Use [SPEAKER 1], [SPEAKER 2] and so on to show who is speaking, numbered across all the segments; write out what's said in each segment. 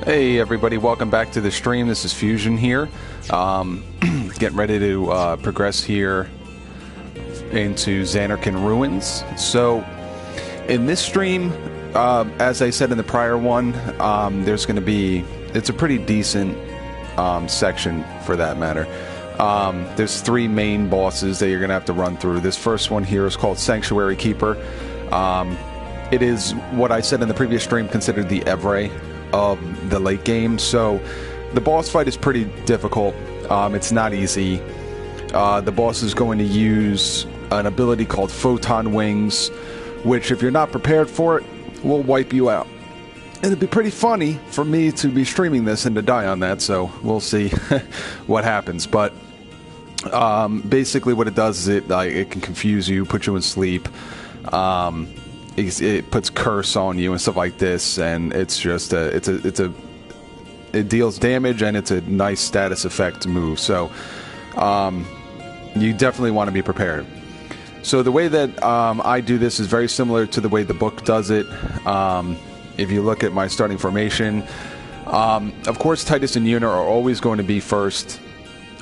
[SPEAKER 1] Hey everybody, welcome back to the stream. This is Fusion here. Getting ready to progress here into Zanarkand Ruins. So, in this stream, as I said in the prior one, there's going to be, it's a pretty decent section for that matter. There's three main bosses that you're going to have to run through. This first one here is called Sanctuary Keeper. It is what I said in the previous stream considered the Evray of the late game, so the boss fight is pretty difficult. It's not easy. The boss is going to use an ability called Photon Wings, which if you're not prepared for it, will wipe you out. And it'd be pretty funny for me to be streaming this and to die on that, so we'll see what happens. But basically what it does is it can confuse you, put you in sleep. It puts curse on you and stuff like this, and it's just it deals damage, and it's a nice status effect move. So you definitely want to be prepared. So the way that I do this is very similar to the way the book does it. If you look at my starting formation, of course Titus and Yuna are always going to be first,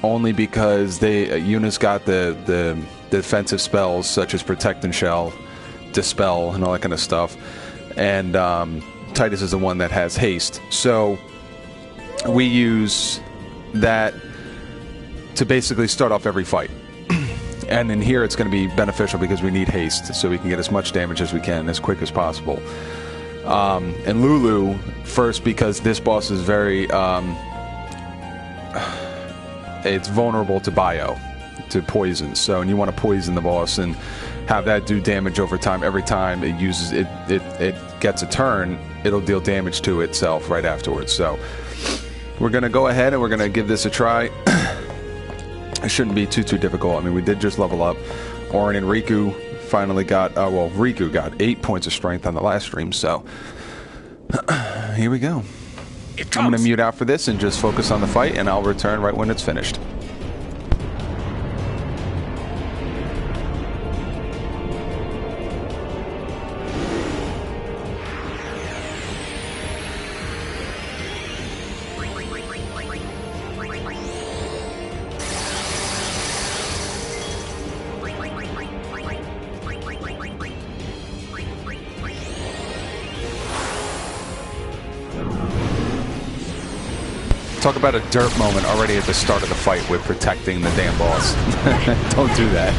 [SPEAKER 1] only because Yuna's got the defensive spells such as Protect and Shell, Dispel, and all that kind of stuff, and Titus is the one that has haste, so we use that to basically start off every fight. And in here it's going to be beneficial because we need haste, so we can get as much damage as we can as quick as possible. And Lulu first, because this boss is very it's vulnerable to bio, to poison, so and you want to poison the boss and have that do damage over time. Every time it uses it gets a turn, it'll deal damage to itself right afterwards. So we're gonna go ahead and we're gonna give this a try. It shouldn't be too difficult. I mean, we did just level up. Auron and Riku finally got well, Riku got 8 points of strength on the last stream, so here we go. I'm gonna mute out for this and just focus on the fight, and I'll return right when it's finished. Talk about a dirt moment already at the start of the fight with protecting the damn boss. Don't do that.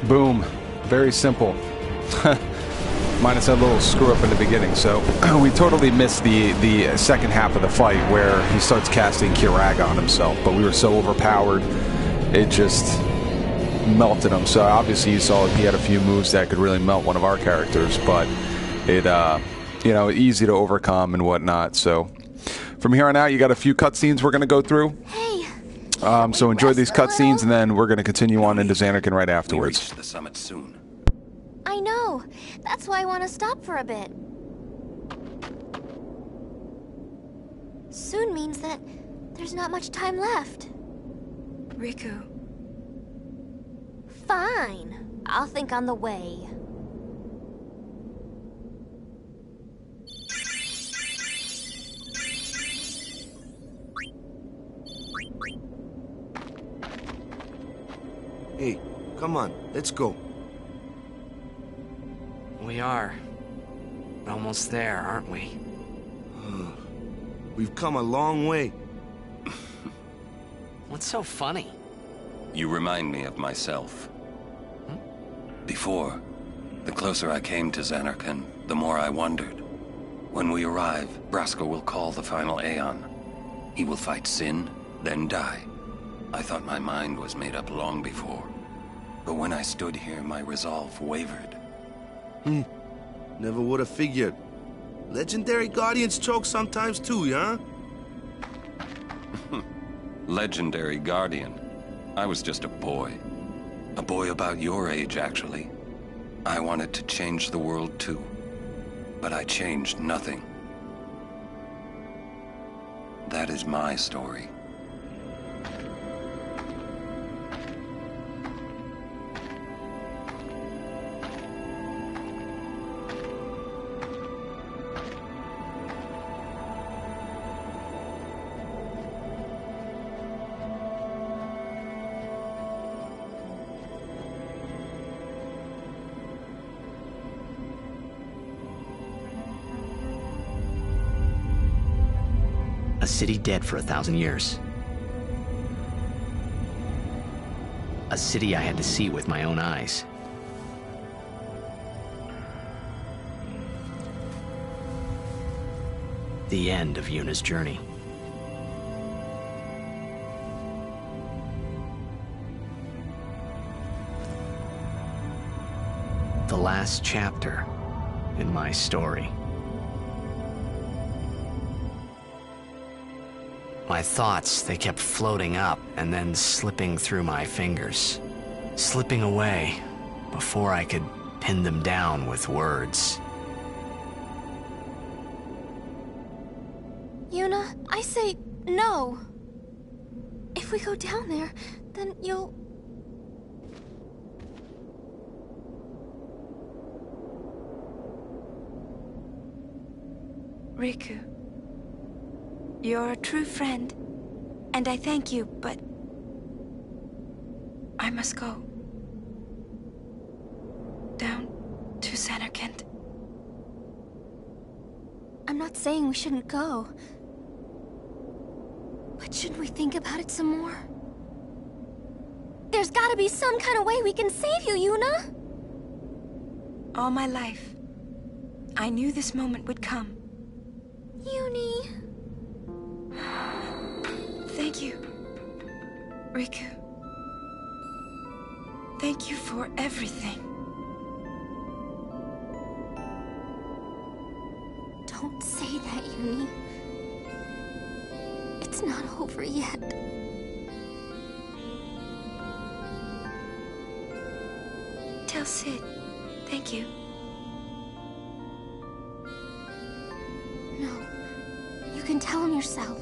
[SPEAKER 1] Boom. Very simple. Minus that little screw up in the beginning. So we totally missed the second half of the fight where he starts casting Kiraga on himself. But we were so overpowered, it just melted him. So obviously you saw he had a few moves that could really melt one of our characters. But it, you know, easy to overcome and whatnot. So from here on out, you got a few cutscenes we're going to go through.
[SPEAKER 2] Hey.
[SPEAKER 1] So enjoy these cutscenes, and then we're going to continue on into Zanarkand right afterwards.
[SPEAKER 3] We'll reach the summit soon.
[SPEAKER 2] I know. That's why I want to stop for a bit. Soon means that there's not much time left.
[SPEAKER 4] Riku.
[SPEAKER 2] Fine. I'll think on the way.
[SPEAKER 5] Hey, come on, let's go.
[SPEAKER 6] We are. Almost there, aren't we?
[SPEAKER 5] We've come a long way.
[SPEAKER 6] What's so funny?
[SPEAKER 3] You remind me of myself. Before, the closer I came to Zanarkand, the more I wondered. When we arrive, Braska will call the final Aeon. He will fight Sin, then die. I thought my mind was made up long before. But when I stood here, my resolve wavered.
[SPEAKER 5] Never would have figured. Legendary Guardians choke sometimes too, yeah?
[SPEAKER 3] Legendary Guardian. I was just a boy. A boy about your age, actually. I wanted to change the world too. But I changed nothing. That is my story.
[SPEAKER 6] A city dead for 1,000 years. A city I had to see with my own eyes. The end of Yuna's journey. The last chapter in my story. My thoughts, they kept floating up and then slipping through my fingers. Slipping away before I could pin them down with words.
[SPEAKER 2] Yuna, I say no. If we go down there, then you'll...
[SPEAKER 4] Riku. You're a true friend, and I thank you, but I must go. Down to Zanarkand.
[SPEAKER 2] I'm not saying we shouldn't go. But shouldn't we think about it some more? There's gotta be some kind of way we can save you, Yuna!
[SPEAKER 4] All my life, I knew this moment would come.
[SPEAKER 2] Yuni...
[SPEAKER 4] Thank you, Riku. Thank you for everything.
[SPEAKER 2] Don't say that, Yuni. It's not over yet.
[SPEAKER 4] Tell Sid, thank you.
[SPEAKER 2] No, you can tell him yourself.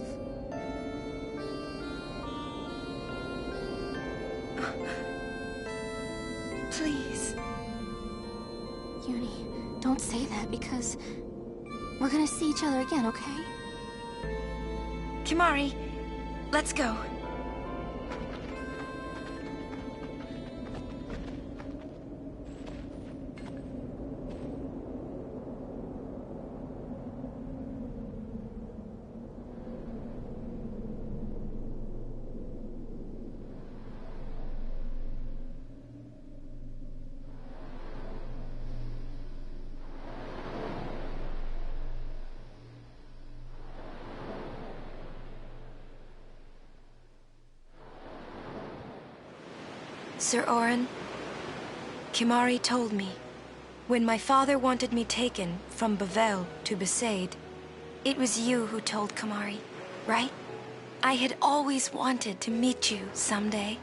[SPEAKER 4] Please.
[SPEAKER 2] Yuni, don't say that because we're gonna see each other again, okay?
[SPEAKER 4] Kimari, let's go. Sir Oren, Kimahri told me, when my father wanted me taken from Bavel to Besaid, it was you who told Kimahri, right? I had always wanted to meet you someday.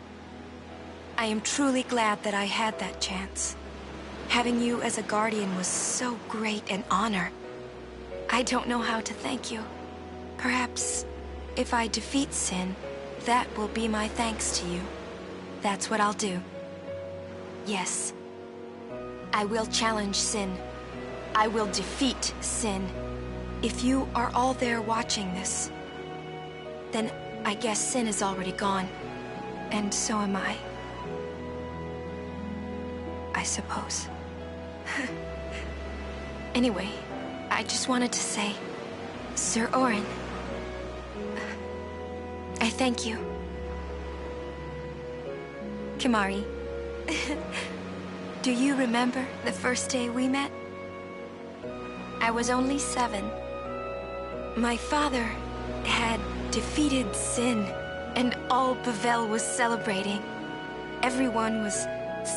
[SPEAKER 4] I am truly glad that I had that chance. Having you as a guardian was so great an honor. I don't know how to thank you. Perhaps, if I defeat Sin, that will be my thanks to you. That's what I'll do. Yes. I will challenge Sin. I will defeat Sin. If you are all there watching this, then I guess Sin is already gone. And so am I. I suppose. Anyway, I just wanted to say, Sir Oren, I thank you. Kimahri, do you remember the first day we met? I was only 7. My father had defeated Sin, and all Bavel was celebrating. Everyone was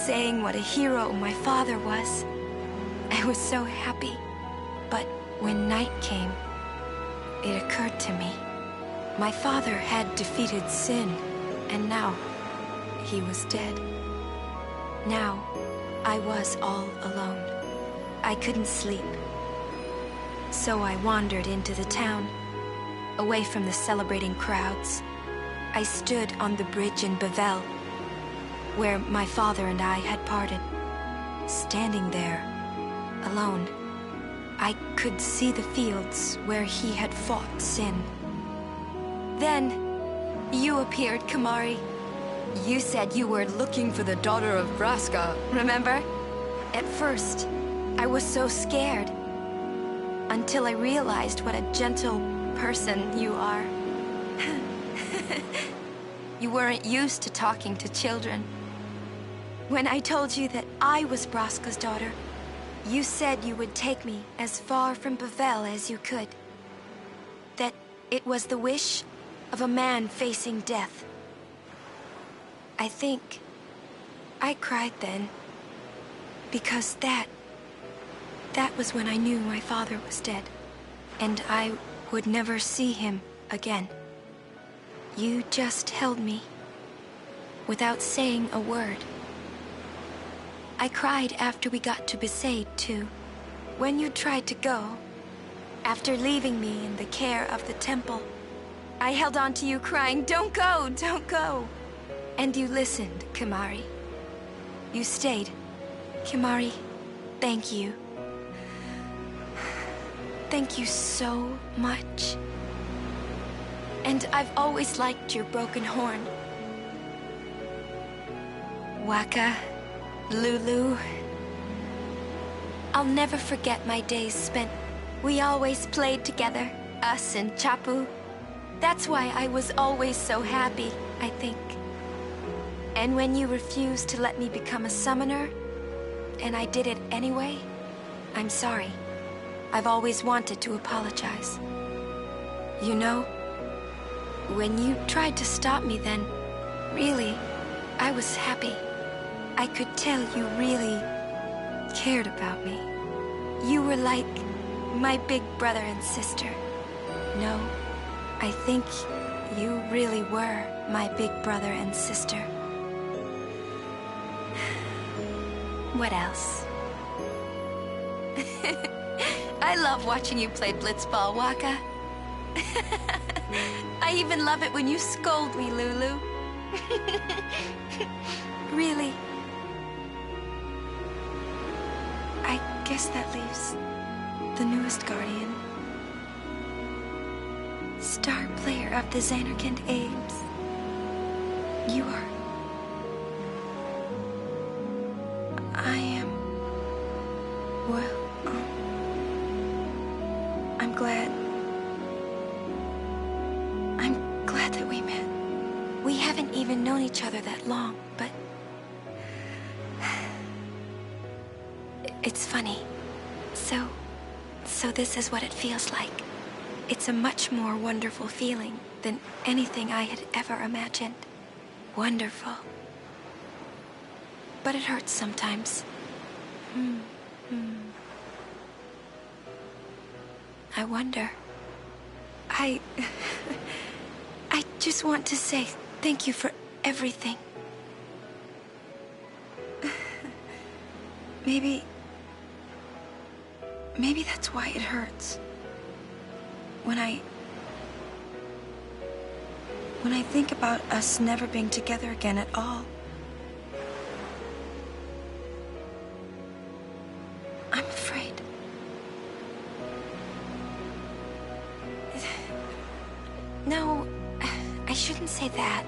[SPEAKER 4] saying what a hero my father was. I was so happy. But when night came, it occurred to me. My father had defeated Sin, and now he was dead. Now, I was all alone. I couldn't sleep. So I wandered into the town, away from the celebrating crowds. I stood on the bridge in Bavel, where my father and I had parted. Standing there, alone, I could see the fields where he had fought Sin. Then, you appeared, Kimahri. You said you were looking for the daughter of Braska, remember? At first, I was so scared. Until I realized what a gentle person you are. You weren't used to talking to children. When I told you that I was Braska's daughter, you said you would take me as far from Bavel as you could. That it was the wish of a man facing death. I think I cried then, because that was when I knew my father was dead, and I would never see him again. You just held me, without saying a word. I cried after we got to Besaid, too. When you tried to go, after leaving me in the care of the temple, I held on to you crying, "Don't go, don't go." And you listened, Kimahri. You stayed. Kimahri, thank you. Thank you so much. And I've always liked your broken horn. Wakka, Lulu. I'll never forget my days spent. We always played together, us and Chapu. That's why I was always so happy, I think. And when you refused to let me become a summoner, and I did it anyway, I'm sorry. I've always wanted to apologize. You know, when you tried to stop me then, really, I was happy. I could tell you really cared about me. You were like my big brother and sister. No, I think you really were my big brother and sister. What else? I love watching you play blitzball, Wakka. I even love it when you scold me, Lulu. Really. I guess that leaves the newest guardian. Star player of the Zanarkand Ames. You are. I am. Well, I'm glad. I'm glad that we met. We haven't even known each other that long, but it's funny. So this is what it feels like. It's a much more wonderful feeling than anything I had ever imagined. Wonderful. but it hurts sometimes. I wonder. I just want to say thank you for everything. Maybe that's why it hurts. When I think about us never being together again at all, I'm afraid. No, I shouldn't say that.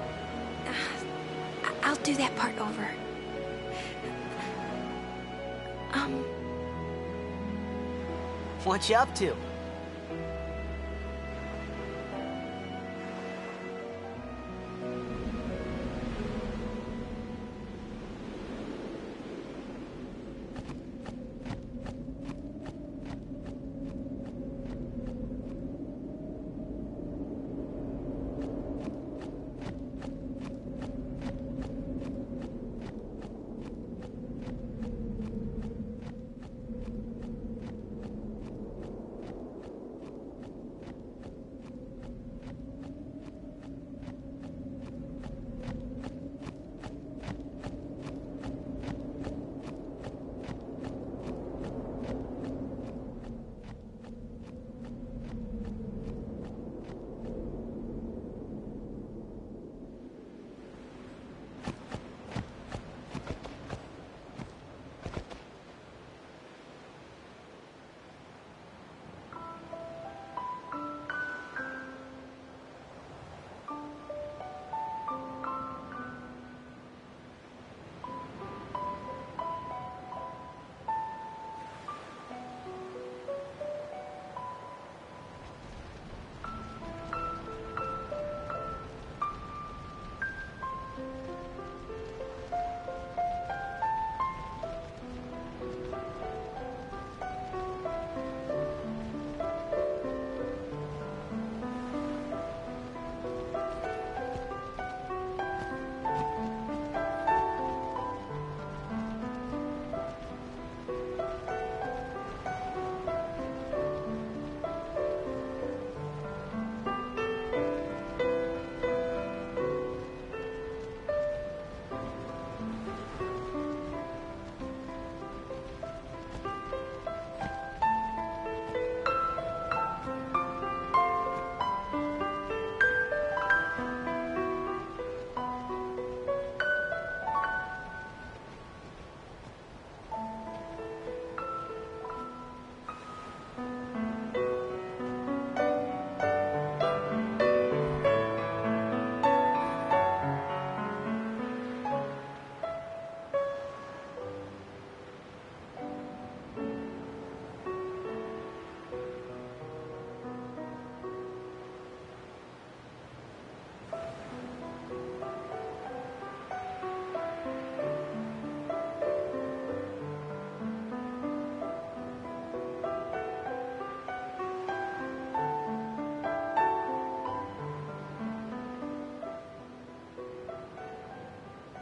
[SPEAKER 4] I'll do that part over.
[SPEAKER 7] What you up to?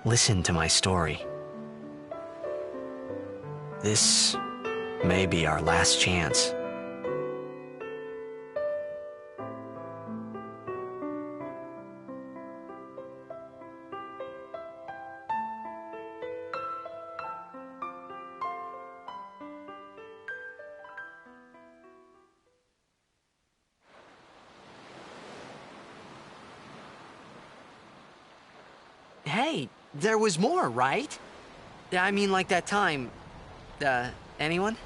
[SPEAKER 6] Listen to my story. This may be our last chance.
[SPEAKER 7] Hey, there was more, right? I mean, like that time. Anyone?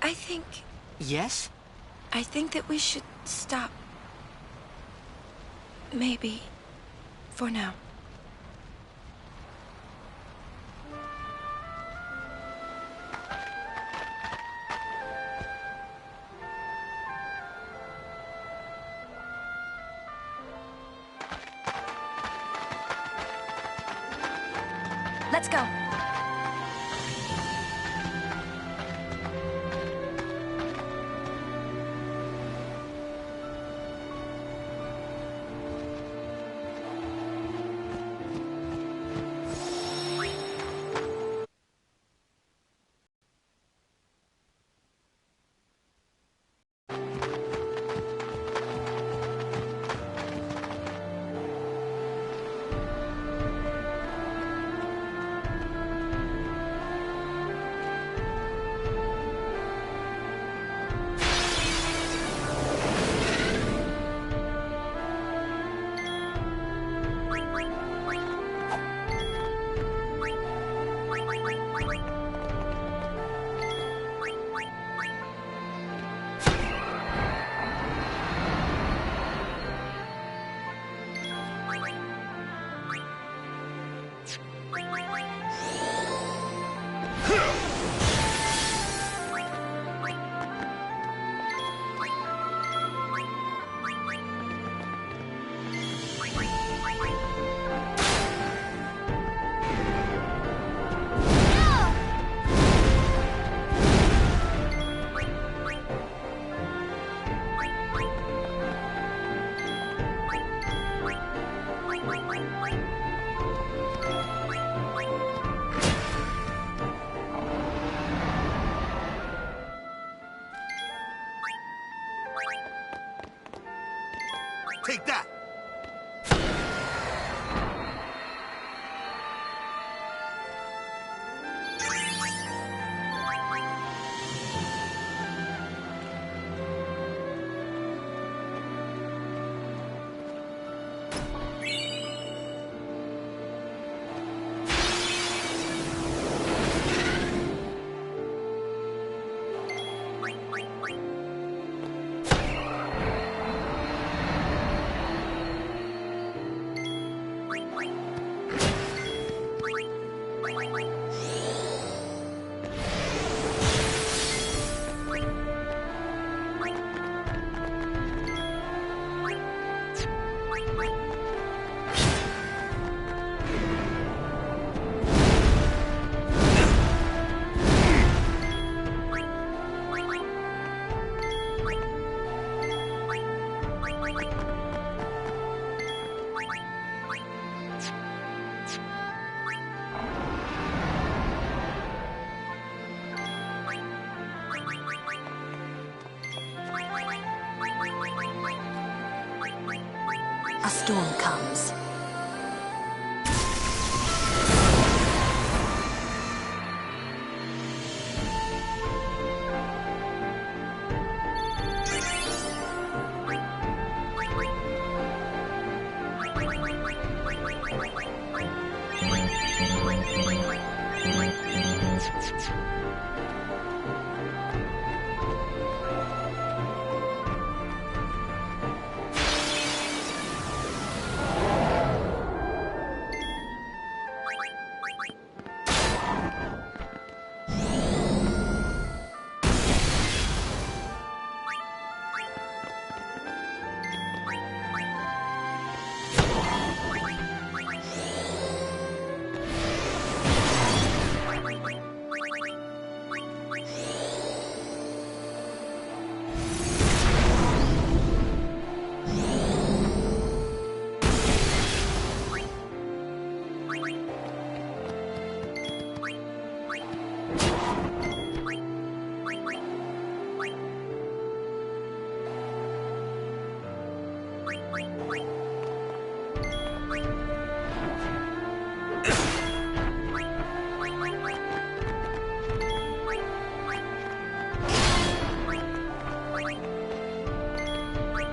[SPEAKER 4] I think
[SPEAKER 7] Yes?
[SPEAKER 4] that we should stop. Maybe. For now. Let's go.
[SPEAKER 5] Take that!
[SPEAKER 2] A storm comes.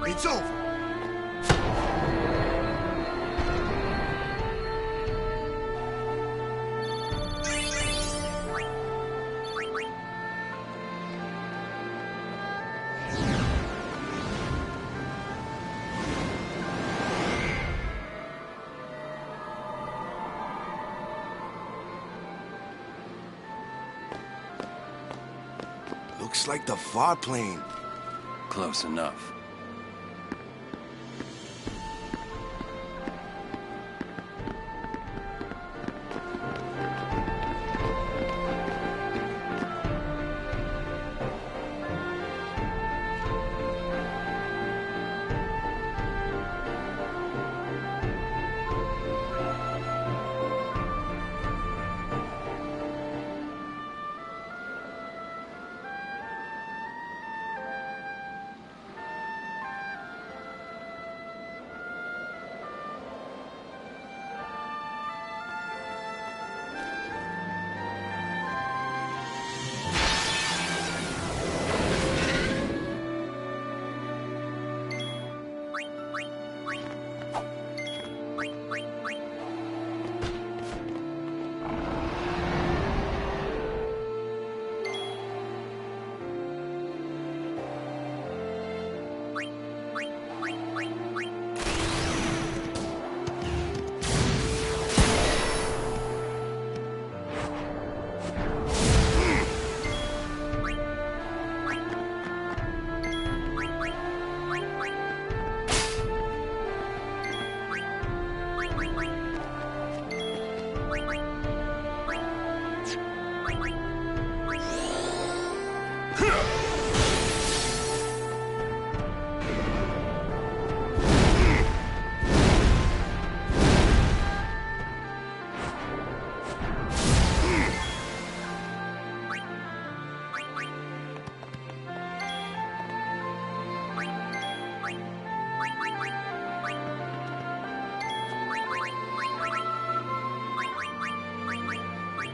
[SPEAKER 5] It's over. Looks like the far plane.
[SPEAKER 3] Close enough.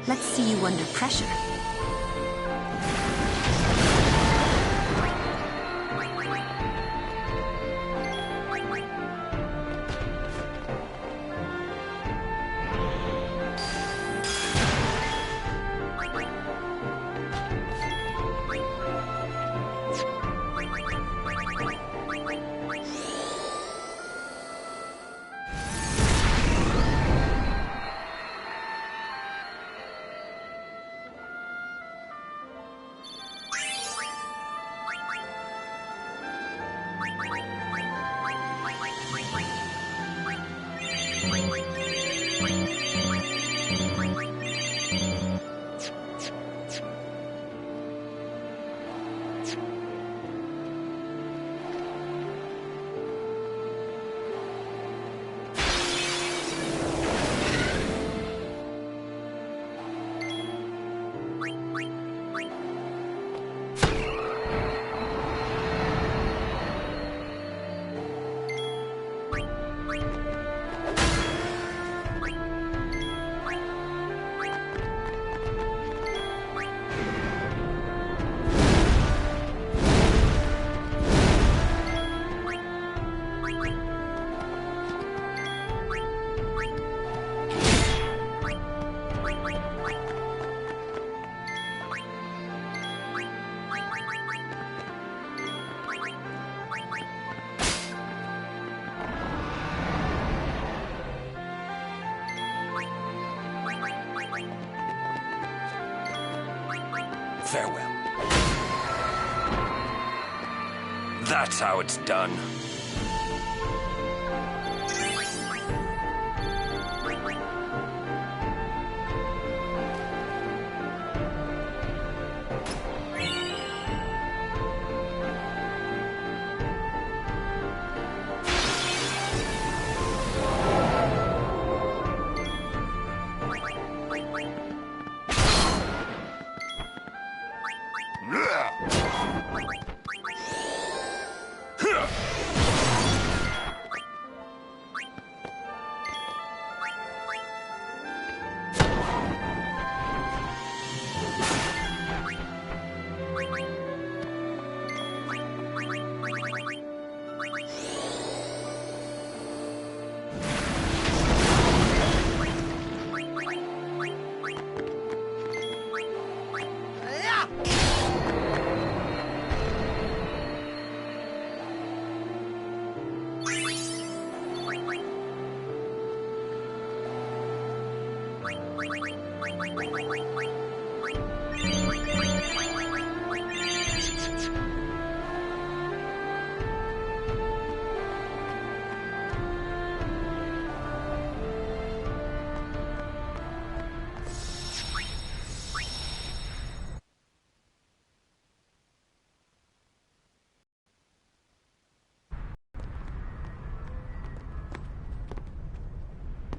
[SPEAKER 8] Let's see you under pressure.
[SPEAKER 3] Farewell. That's how it's done.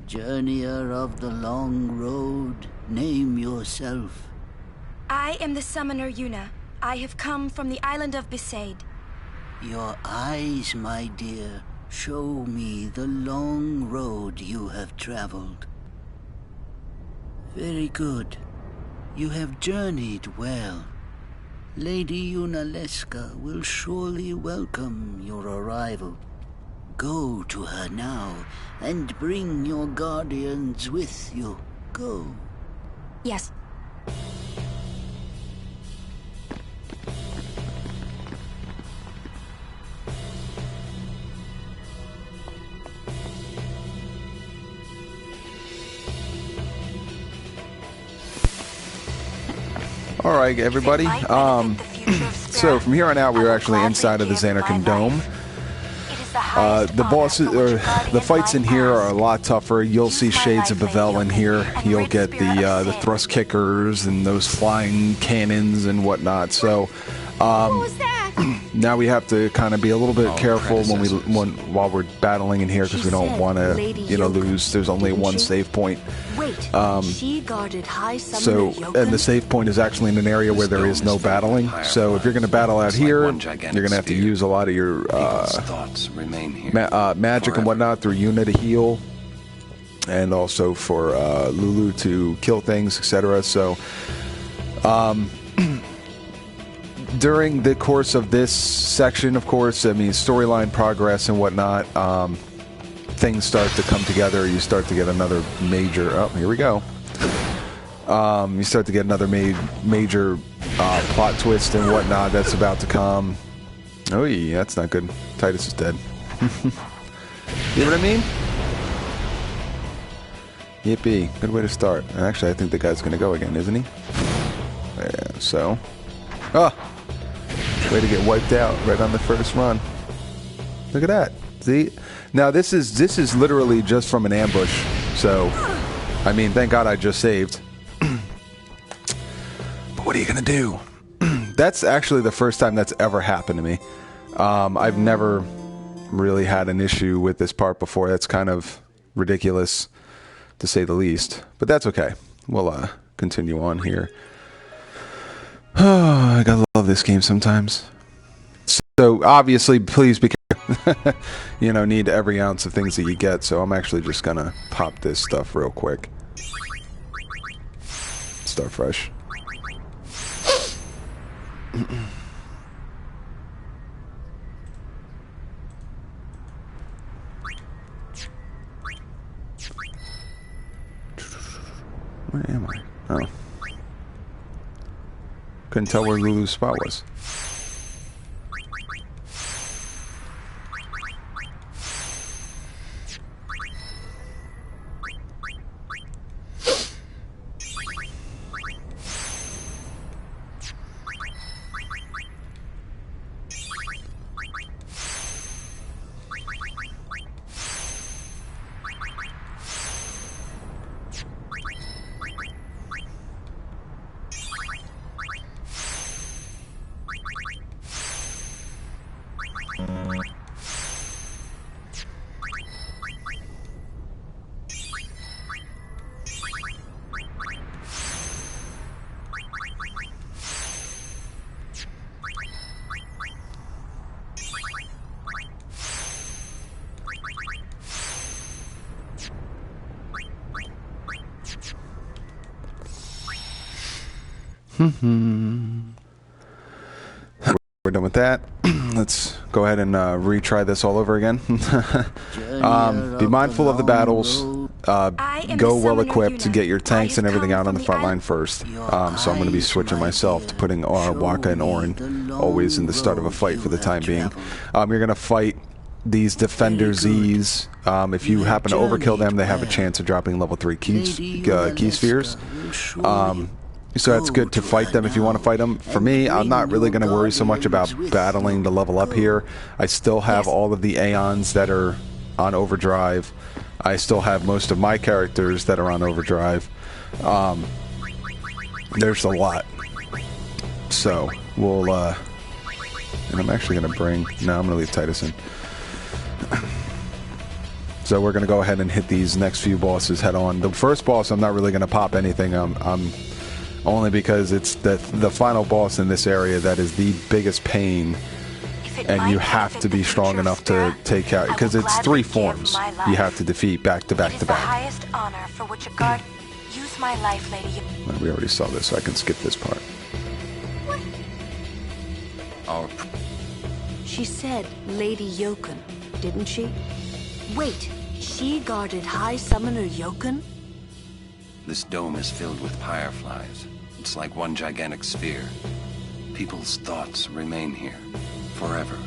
[SPEAKER 9] Journeyer of the long road, name yourself.
[SPEAKER 4] I am the summoner Yuna. I have come from the island of Besaid.
[SPEAKER 9] Your eyes, my dear, show me the long road you have traveled. Very good. You have journeyed well. Lady Yunalesca will surely welcome your arrival. Go to her now, and bring your guardians with you. Go.
[SPEAKER 4] Yes.
[SPEAKER 1] All right, everybody. So from here on out, we were actually inside of the Zanarkand Dome. The bosses, or the fights in here are a lot tougher. You'll see shades of Bavel in here. You'll get the thrust kickers and those flying cannons and whatnot. So now we have to kind of be a little bit careful while we're battling in here, because we don't want to lose. There's only one save point.
[SPEAKER 8] She guarded High
[SPEAKER 1] So, and the save point is actually in an area where there is no battling. So if you're going to battle out here, you're going to have to use a lot of your magic and whatnot through Yuna to heal. and also for Lulu to kill things, etc. So during the course of this section, of course, I mean, storyline progress and whatnot, things start to come together. You start to get another major... Oh, here we go. You start to get another major plot twist and whatnot that's about to come. Oh, yeah, that's not good. Titus is dead. You know what I mean? Yippee. Good way to start. And actually, I think the guy's going to go again, isn't he? Yeah, so... Oh! Way to get wiped out right on the first run. Look at that. See? Now, this is literally just from an ambush. So, I mean, thank God I just saved. But what are you going to do? That's actually the first time that's ever happened to me. I've never really had an issue with this part before. That's kind of ridiculous, to say the least. But that's okay. We'll continue on here. Oh, I gotta love this game sometimes. So, obviously, please be careful. You know, need every ounce of things that you get. So, I'm actually just gonna pop this stuff real quick. Start fresh. Where am I? Oh. Couldn't tell where Lulu's spot was. We're done with that. Let's go ahead and retry this all over again. Be mindful of the battles. Go well equipped to get your tanks and everything out on the front line first. So I'm going to be switching myself to putting Waka and Orin always in the start of a fight for the time being. You're going to fight these Defender Zs. If you happen to overkill them, they have a chance of dropping level 3 key spheres. So that's good to fight them if you want to fight them. For me, I'm not really going to worry so much about battling to level up here. I still have all of the Aeons that are on overdrive. I still have most of my characters that are on overdrive. There's a lot. So, we'll, and I'm actually going to bring... No, I'm going to leave Titus in. So we're going to go ahead and hit these next few bosses head on. The first boss, I'm not really going to pop anything. Only because it's the final boss in this area that is the biggest pain, and you have to be strong enough to take out, because it's 3 forms you have to defeat back to back to back.
[SPEAKER 4] Highest honor for which a guard. Use my life, lady.
[SPEAKER 1] We already saw this, so I can skip this part.
[SPEAKER 8] She said Lady Yoken, didn't she? Wait, she guarded High Summoner Yoken?
[SPEAKER 3] This dome is filled with fireflies. It's like one gigantic sphere. People's thoughts remain here forever.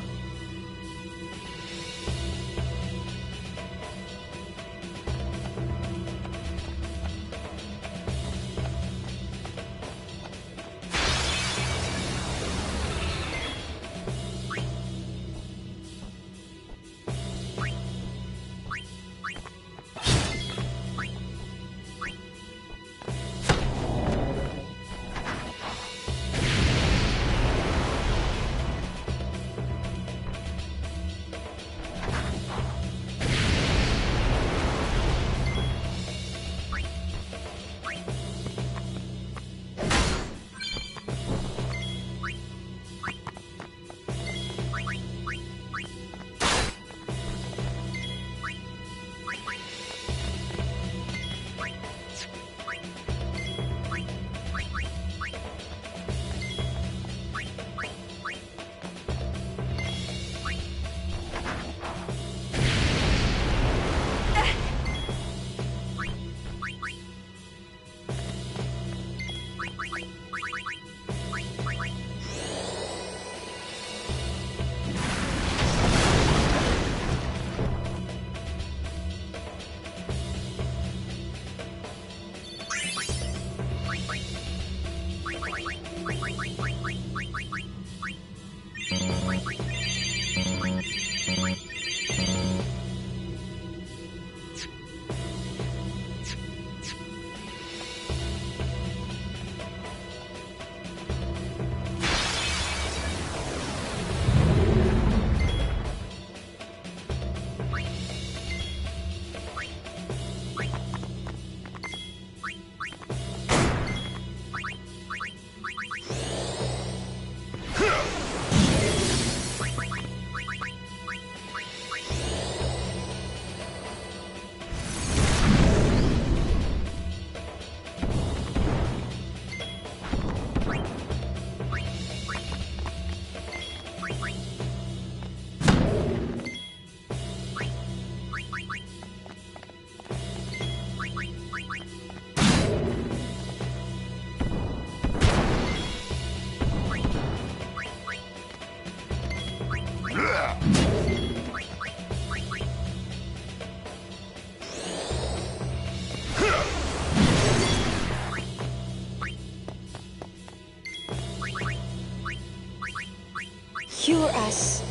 [SPEAKER 4] for us.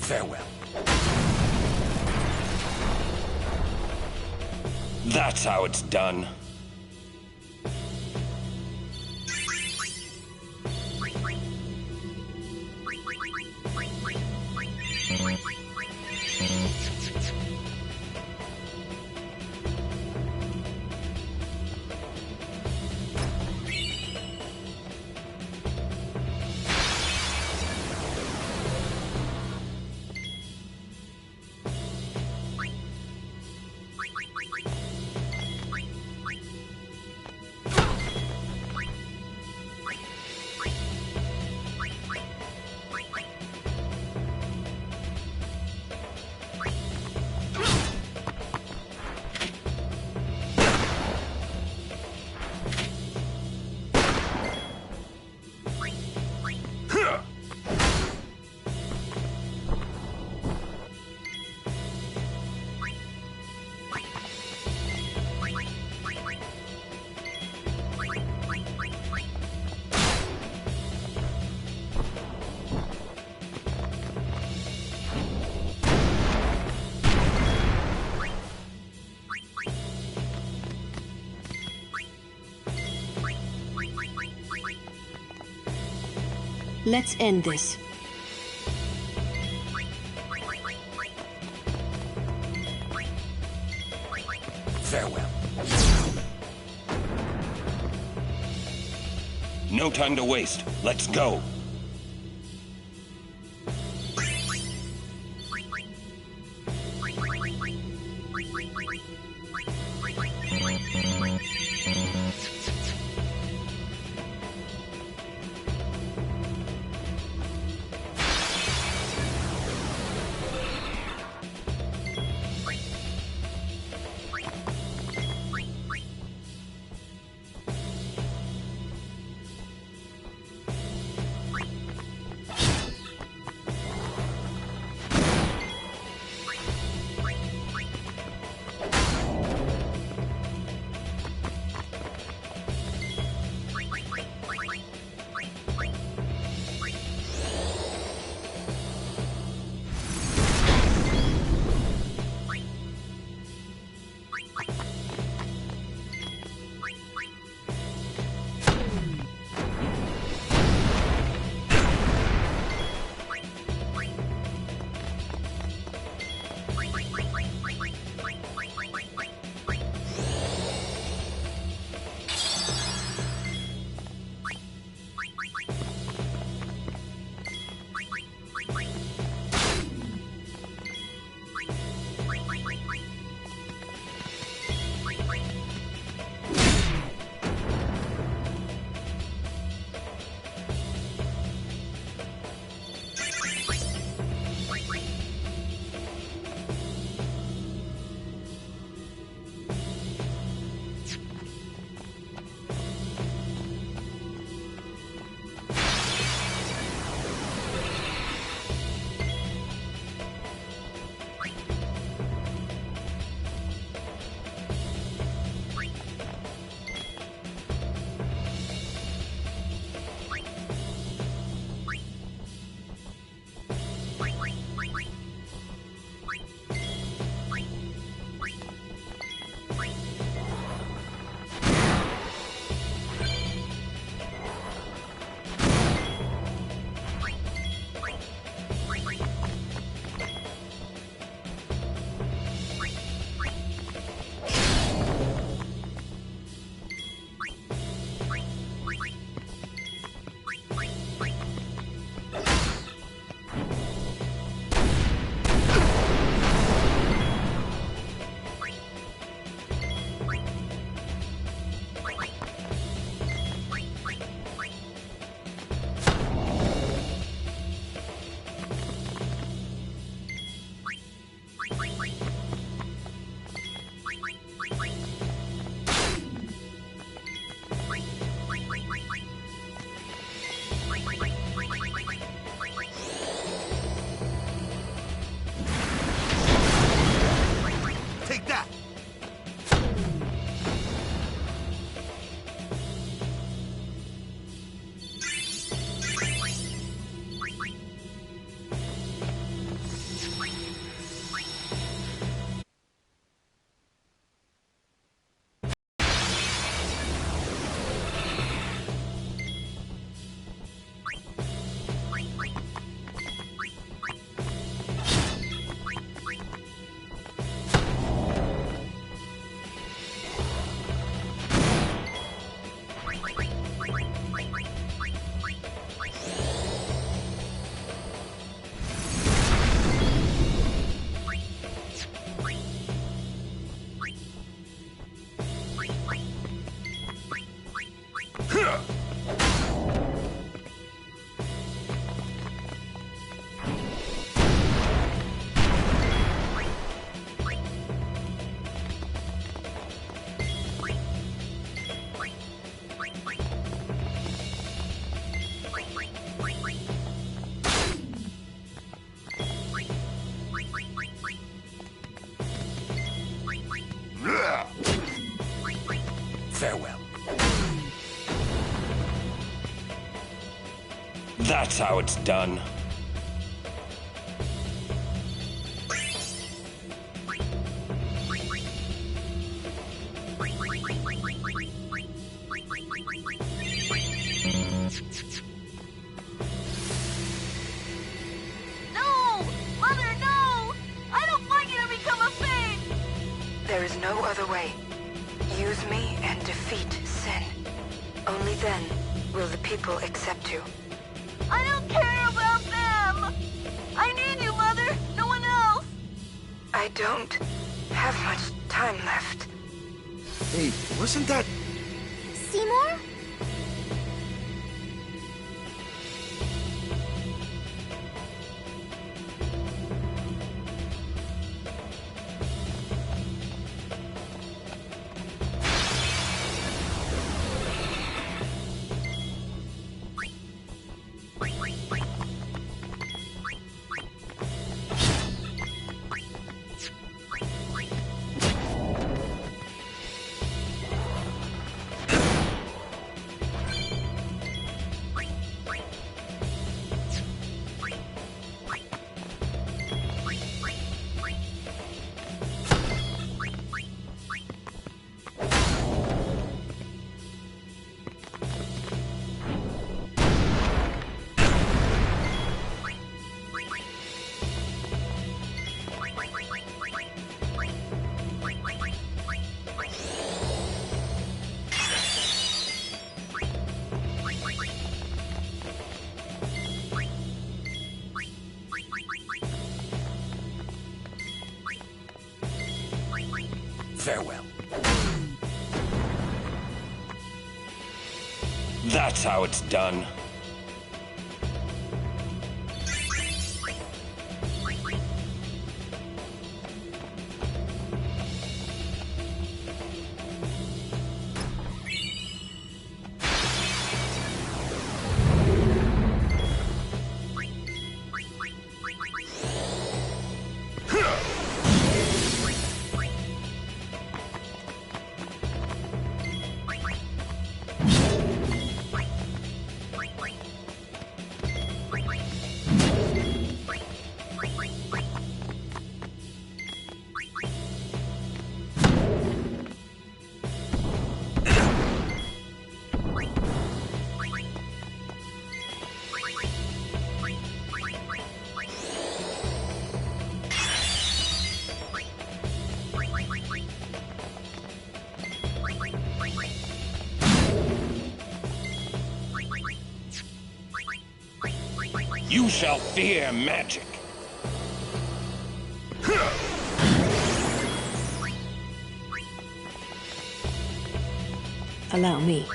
[SPEAKER 3] Farewell. That's how it's done.
[SPEAKER 8] Let's end this.
[SPEAKER 3] Farewell. No time to waste. Let's go. Farewell. That's how it's done.
[SPEAKER 10] No! Mother, no! I don't want you to become a Fade!
[SPEAKER 4] There is no other way. Use me and defeat sin. Only then will the people accept you.
[SPEAKER 10] I don't care about them! I need you, Mother! No one else!
[SPEAKER 4] I don't have much time left.
[SPEAKER 5] Hey, wasn't that...
[SPEAKER 2] Seymour?
[SPEAKER 3] Farewell. That's how it's done. You shall fear magic.
[SPEAKER 8] Allow me.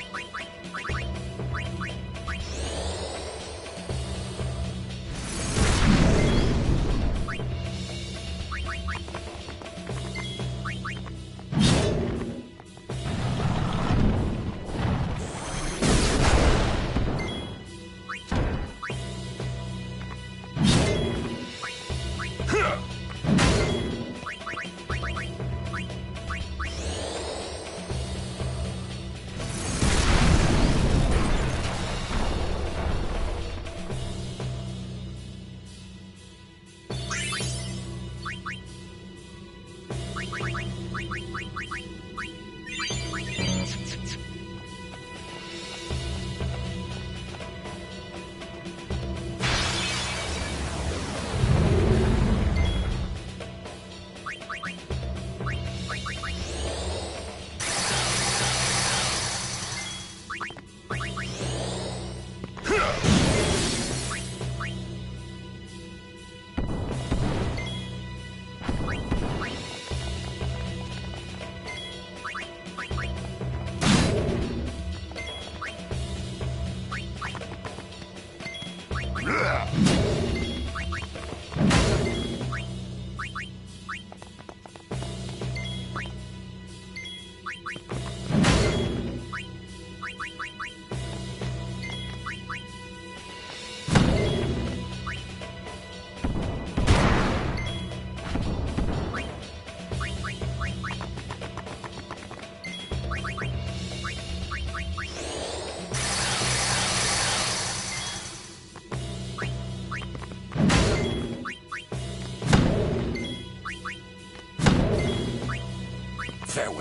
[SPEAKER 3] Farewell.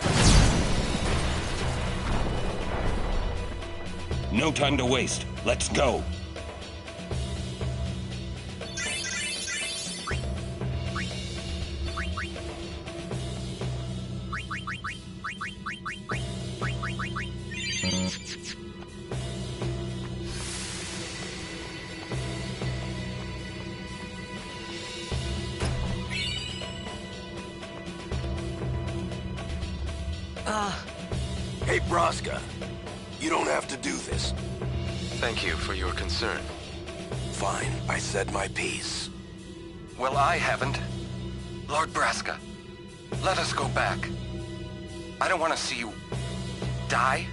[SPEAKER 3] No time to waste. Let's go.
[SPEAKER 11] Hey, Braska. You don't have to do this.
[SPEAKER 12] Thank you for your concern.
[SPEAKER 11] Fine, I said my piece.
[SPEAKER 3] Well, I haven't. Lord Braska, let us go back. I don't want to see you die.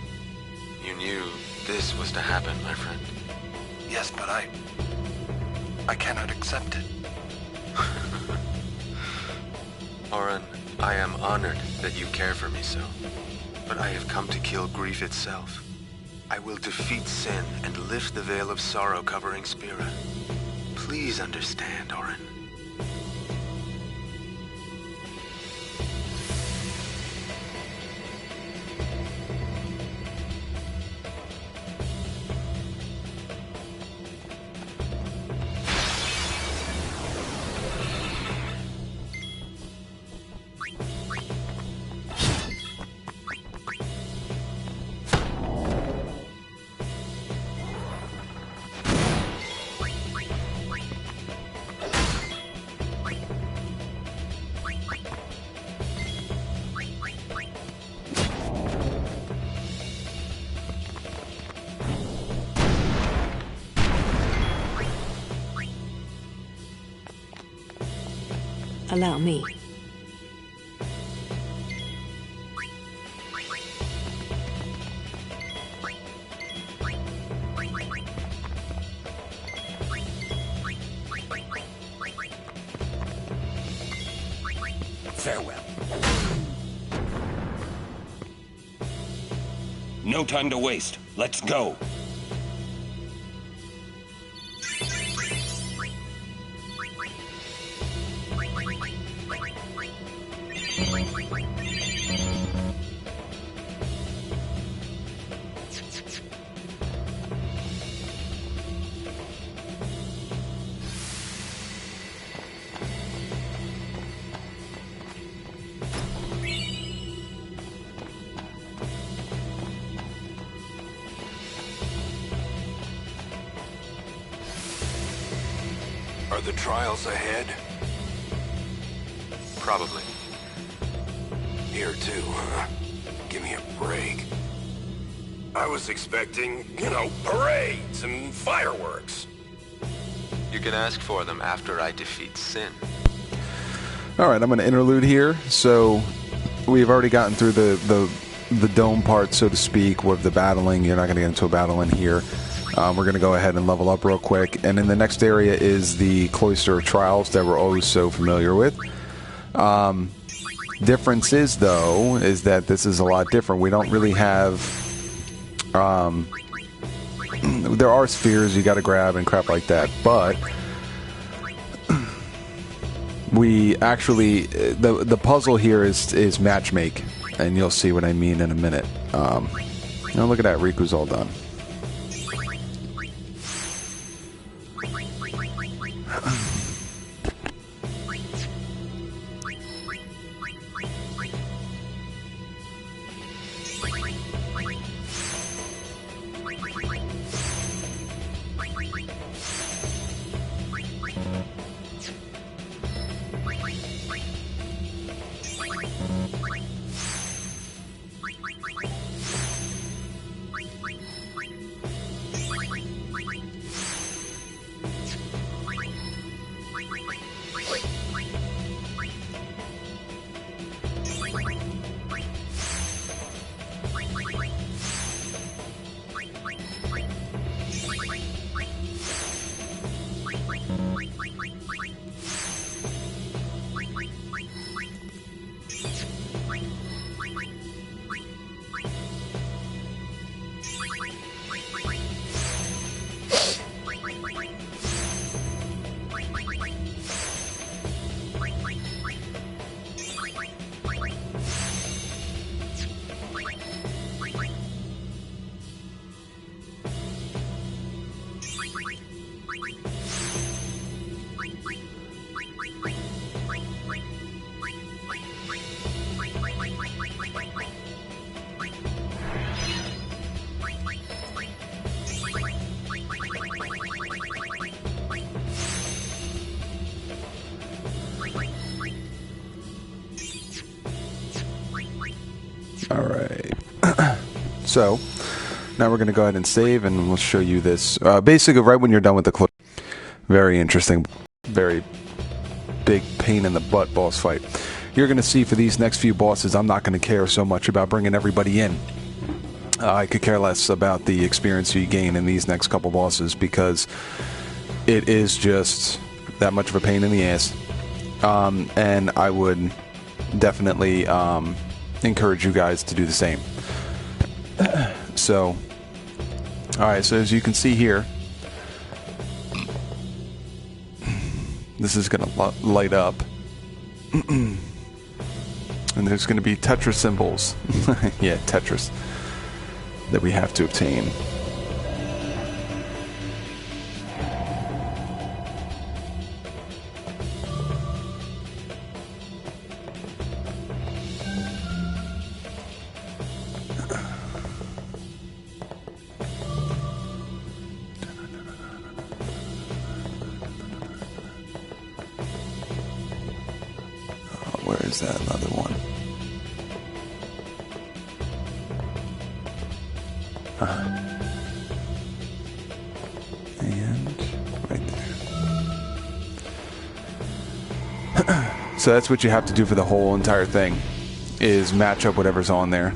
[SPEAKER 12] You knew this was to happen, my friend.
[SPEAKER 3] Yes, but I cannot accept it.
[SPEAKER 12] Oren, I am honored that you care for me so. But I have come to kill grief itself. I will defeat sin and lift the veil of sorrow covering Spira. Please understand, Oren.
[SPEAKER 8] Allow me.
[SPEAKER 3] Farewell. No time to waste. Let's go.
[SPEAKER 11] Are the trials ahead?
[SPEAKER 12] Probably.
[SPEAKER 11] Here too, huh? Give me a break. I was expecting, parades and fireworks.
[SPEAKER 12] You can ask for them after I defeat sin.
[SPEAKER 1] Alright, I'm going to interlude here. So, we've already gotten through the dome part, so to speak, with the battling. You're not going to get into a battle in here. We're going to go ahead and level up real quick. And in the next area is the Cloister of Trials that we're always so familiar with. Difference is, though, is that this is a lot different. We don't really have... there are spheres you got to grab and crap like that, but... we actually... The puzzle here is matchmake, and you'll see what I mean in a minute. Now look at that, Riku's all done. Alright. So, now we're going to go ahead and save, and we'll show you this. Basically, right when you're done with the clip. Very interesting. Very big pain in the butt boss fight. You're going to see for these next few bosses, I'm not going to care so much about bringing everybody in. I could care less about the experience you gain in these next couple bosses, because it is just that much of a pain in the ass. And I would definitely encourage you guys to do the same. So, alright, so as you can see here, this is going to light up. And there's going to be Tetris symbols. Yeah, Tetris. That we have to obtain. Where is that other one? And right there. So that's what you have to do for the whole entire thing, is match up whatever's on there.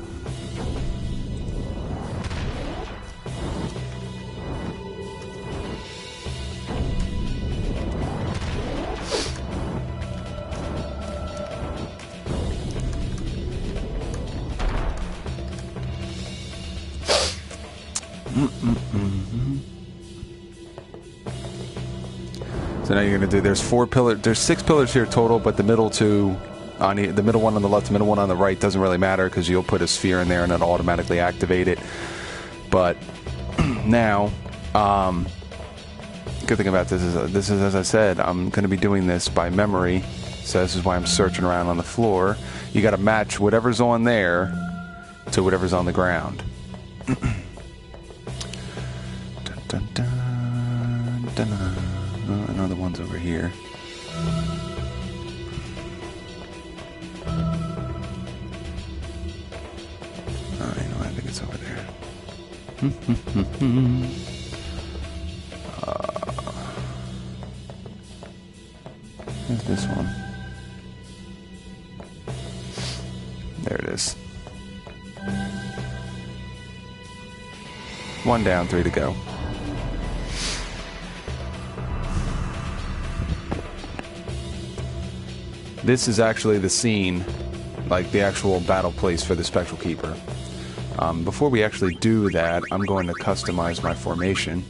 [SPEAKER 1] So now you're going to do, there's 4 pillars, there's 6 pillars here total, but the middle two, the middle one on the left, the middle one on the right doesn't really matter, because you'll put a sphere in there and it'll automatically activate it. But now, good thing about this is, as I said, I'm going to be doing this by memory, so this is why I'm searching around on the floor. You got to match whatever's on there to whatever's on the ground. Dun, dun, dun, dun, dun. Another one's over here. I know, I think it's over there. There's this one. There it is. 1 down, 3 to go. This is actually the scene, like the actual battle place for the Spectral Keeper. Before we actually do that, I'm going to customize my formation,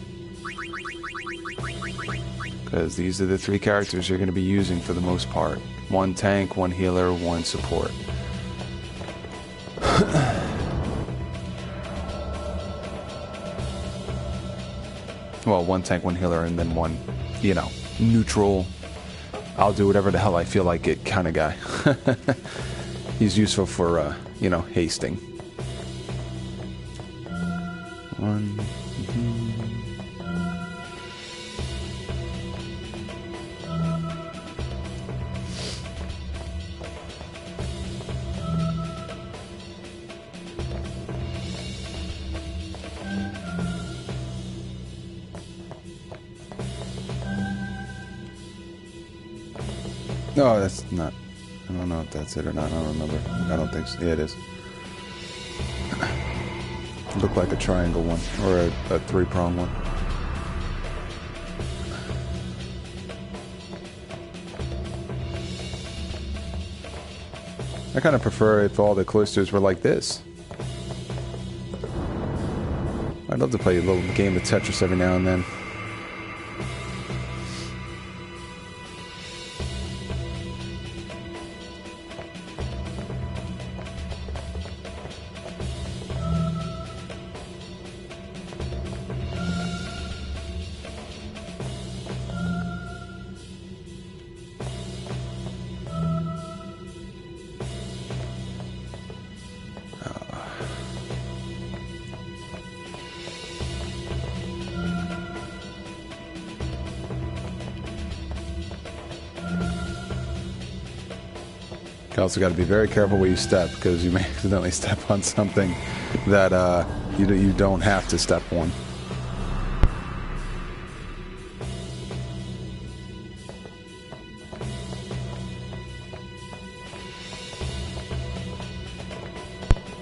[SPEAKER 1] because these are the 3 characters you're going to be using for the most part. 1 tank, 1 healer, 1 support. Well, 1 tank, 1 healer, and then 1, neutral. I'll do whatever the hell I feel like it kind of guy. He's useful for, hasting. 1. No, that's not. I don't know if that's it or not. I don't remember. I don't think so. Yeah, it is. It looked like a triangle one, or a 3-prong one. I kind of prefer if all the cloisters were like this. I'd love to play a little game of Tetris every now and then. also got to be very careful where you step, because you may accidentally step on something that you don't have to step on.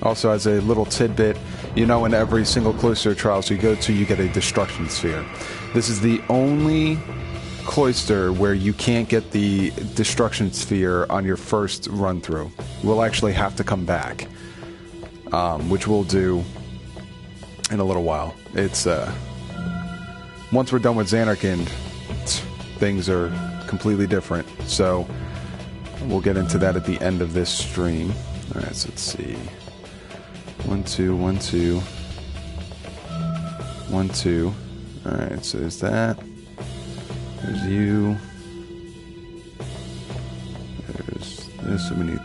[SPEAKER 1] Also, as a little tidbit, you know, in every single cloister trials you go to, you get a destruction sphere. This is the only cloister where you can't get the destruction sphere on your first run through. We'll actually have to come back, which we'll do in a little while. It's once we're done with Zanarkand, things are completely different. So we'll get into that at the end of this stream. All right, so let's see. 1, 2, 1, 2, 1, 2. All right, so there's that. There's you. There's this. So we need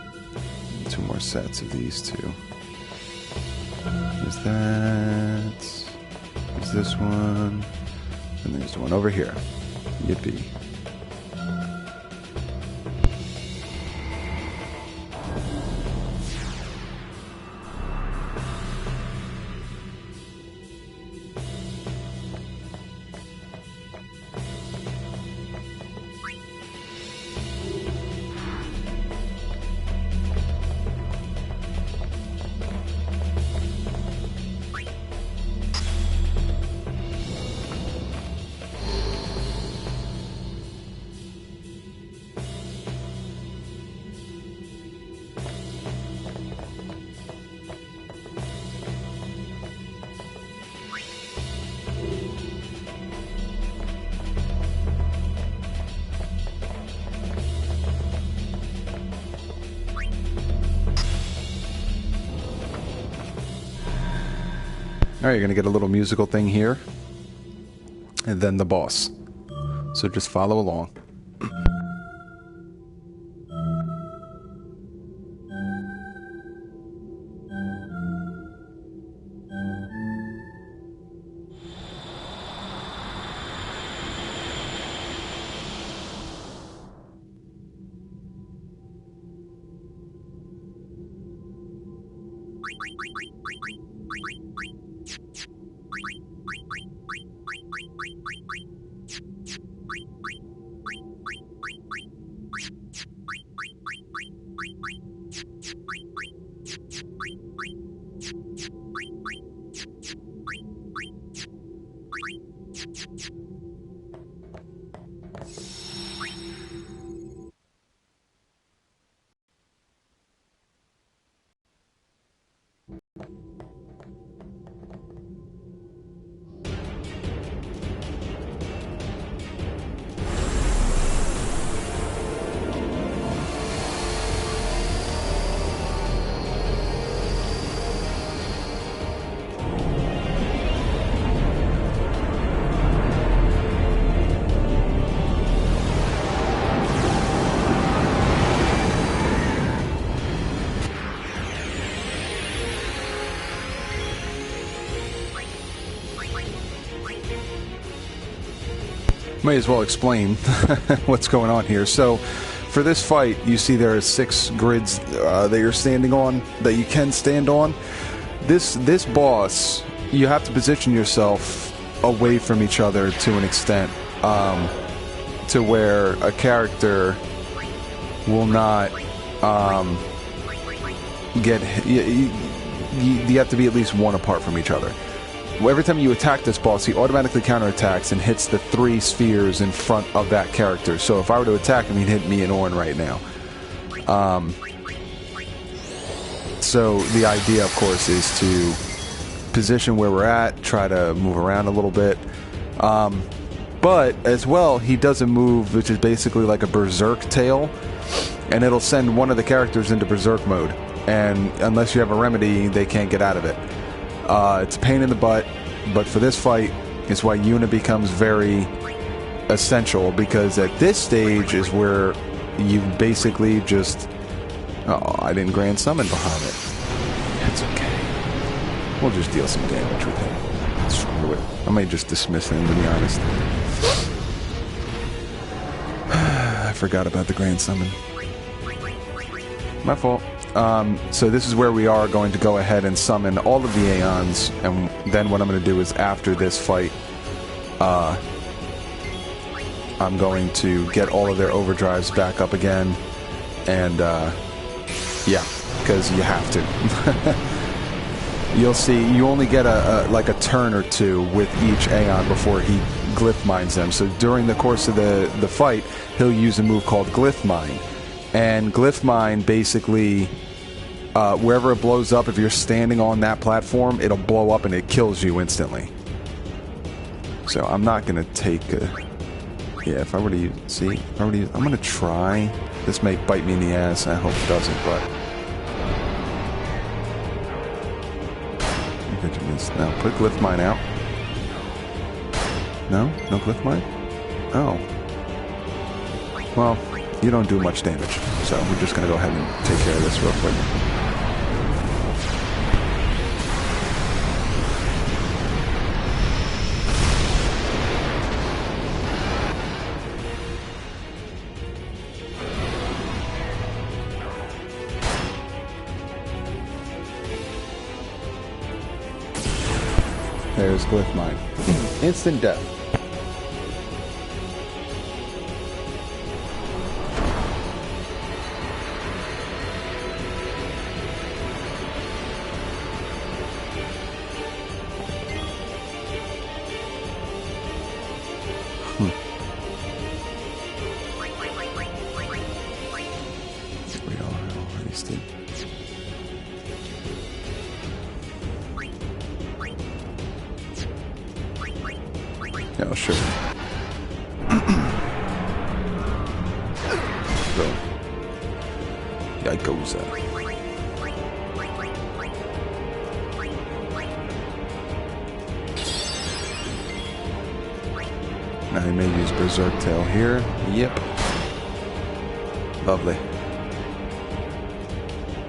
[SPEAKER 1] 2 more sets of these two. There's that. There's this one. And there's the one over here. Yippee. Alright, you're going to get a little musical thing here, and then the boss. So just follow along. May as well explain what's going on here. So, for this fight, you see there are 6 grids that you're standing on, that you can stand on. This boss, you have to position yourself away from each other to an extent, to where a character will not get... You have to be at least 1 apart from each other. Every time you attack this boss, he automatically counterattacks and hits the 3 spheres in front of that character. So if I were to attack him, he'd hit me and Orin right now. So the idea, of course, is to position where we're at, try to move around a little bit. But as well, he does a move which is basically like a berserk tail, and it'll send one of the characters into berserk mode. And unless you have a remedy, they can't get out of it. It's a pain in the butt, but for this fight, it's why Yuna becomes very essential, because at this stage is where you basically just... Oh, I didn't grand summon behind it. It's okay. We'll just deal some damage with him. Screw it. I may just dismiss him, to be honest. I forgot about the grand summon. My fault. So this is where we are going to go ahead and summon all of the Aeons, and then what I'm going to do is after this fight, I'm going to get all of their overdrives back up again, and yeah, because you have to. You'll see, you only get like a turn or two with each Aeon before he glyph mines them. So during the course of the fight, he'll use a move called Glyph Mine. And Glyph Mine basically, wherever it blows up, if you're standing on that platform, it'll blow up and it kills you instantly. So I'm not going to take a... Yeah, if I were to use... See, if I were to use, I'm going to try. This may bite me in the ass. I hope it doesn't, but... Now, put Glyph Mine out. No? No Glyph Mine? Oh. Well, you don't do much damage, so we're just going to go ahead and take care of this real quick. There's Glyph Mine. Instant death. We already did. Yeah, sure. So, yikes. Now I may use Berserk Tail here. Yep. Lovely.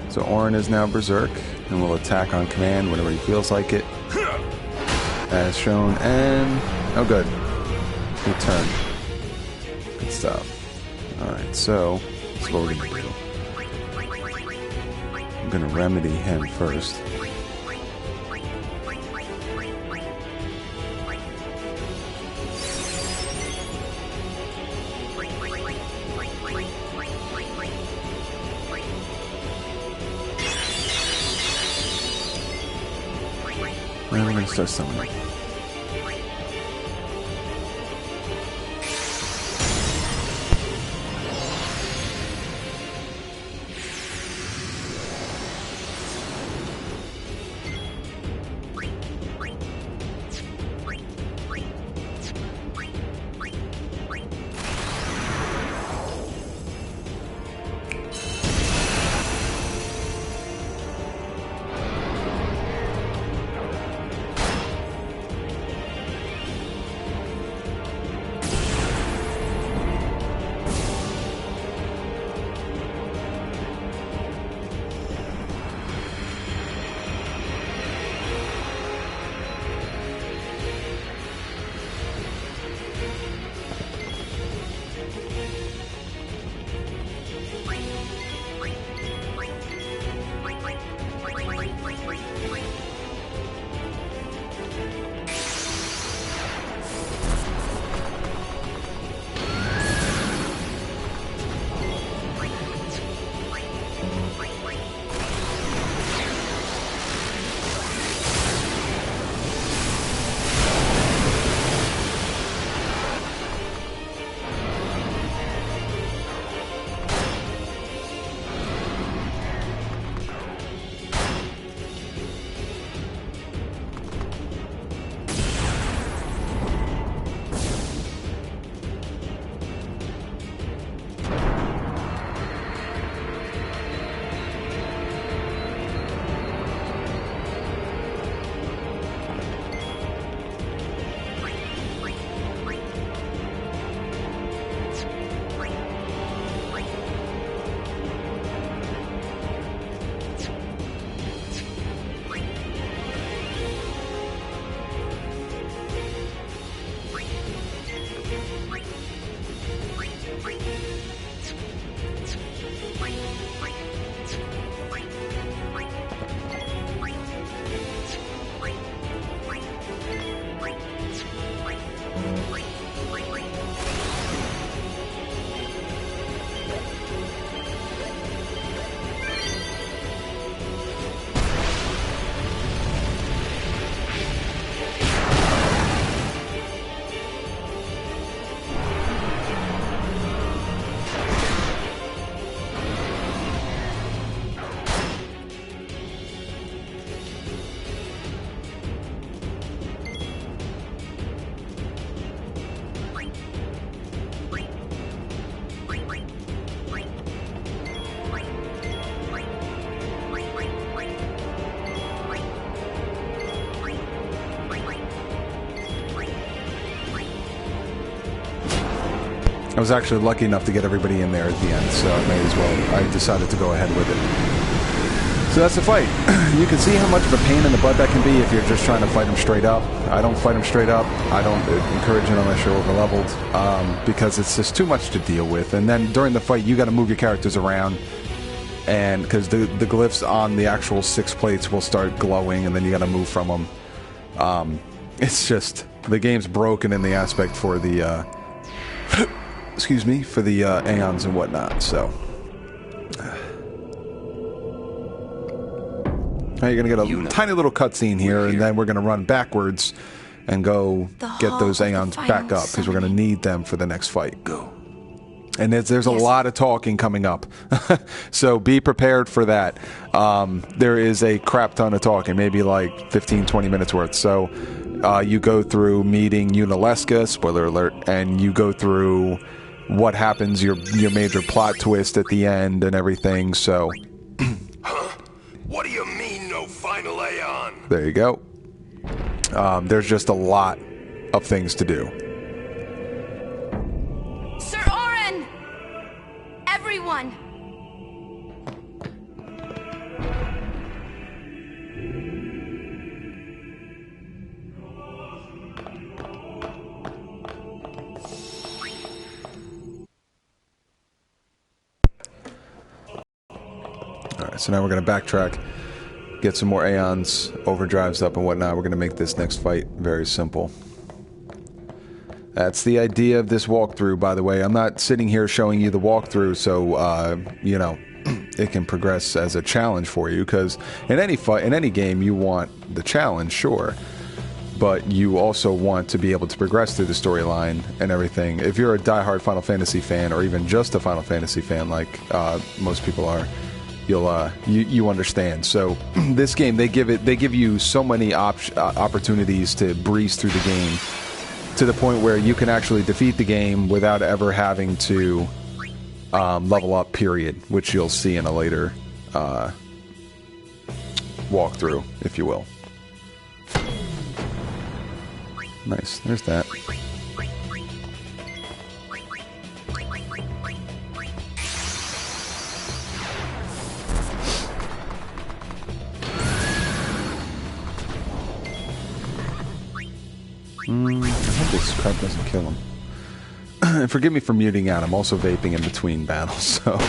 [SPEAKER 1] So Orin is now Berserk and will attack on command whenever he feels like it. As shown, and... oh, good. Good turn. Good stuff. Alright, so that's what we're going to do. I'm going to remedy him first. And we're going to start summoning. was actually lucky enough to get everybody in there at the end, so I may as well. I decided to go ahead with it. So that's the fight. You can see how much of a pain in the butt that can be if you're just trying to fight them straight up. I don't fight them straight up. I don't encourage it unless you're over-leveled, because it's just too much to deal with. And then during the fight, you got to move your characters around, and because the glyphs on the actual 6 plates will start glowing, and then you got to move from them. It's just, the game's broken in the aspect for the excuse me, for the Aeons and whatnot. So now you're gonna get a tiny little cutscene here, and then we're gonna run backwards and go get those Aeons back up, because we're gonna need them for the next fight. Go. And there's a lot of talking coming up, so be prepared for that. There is a crap ton of talking, maybe like 15-20 minutes worth. So you go through meeting Yunaleska, spoiler alert, and you go through what happens, your major plot twist at the end and everything. So
[SPEAKER 11] Huh? What do you mean, no final Aeon?
[SPEAKER 1] there you go. There's just a lot of things to do.
[SPEAKER 4] Sir Oren! Everyone!
[SPEAKER 1] Alright, so now we're going to backtrack, get some more Aeons, overdrives up and whatnot. We're going to make this next fight very simple. That's the idea of this walkthrough, by the way. I'm not sitting here showing you the walkthrough so, you know, it can progress as a challenge for you, because in any fight, in any game, you want the challenge, sure, but you also want to be able to progress through the storyline and everything. If you're a diehard Final Fantasy fan, or even just a Final Fantasy fan like most people are, you understand. So this game, they give you so many opportunities to breeze through the game, to the point where you can actually defeat the game without ever having to level up, period, which you'll see in a later walkthrough, if you will. Nice, there's that. I hope this crap doesn't kill him. And forgive me for muting out. I'm also vaping in between battles, so...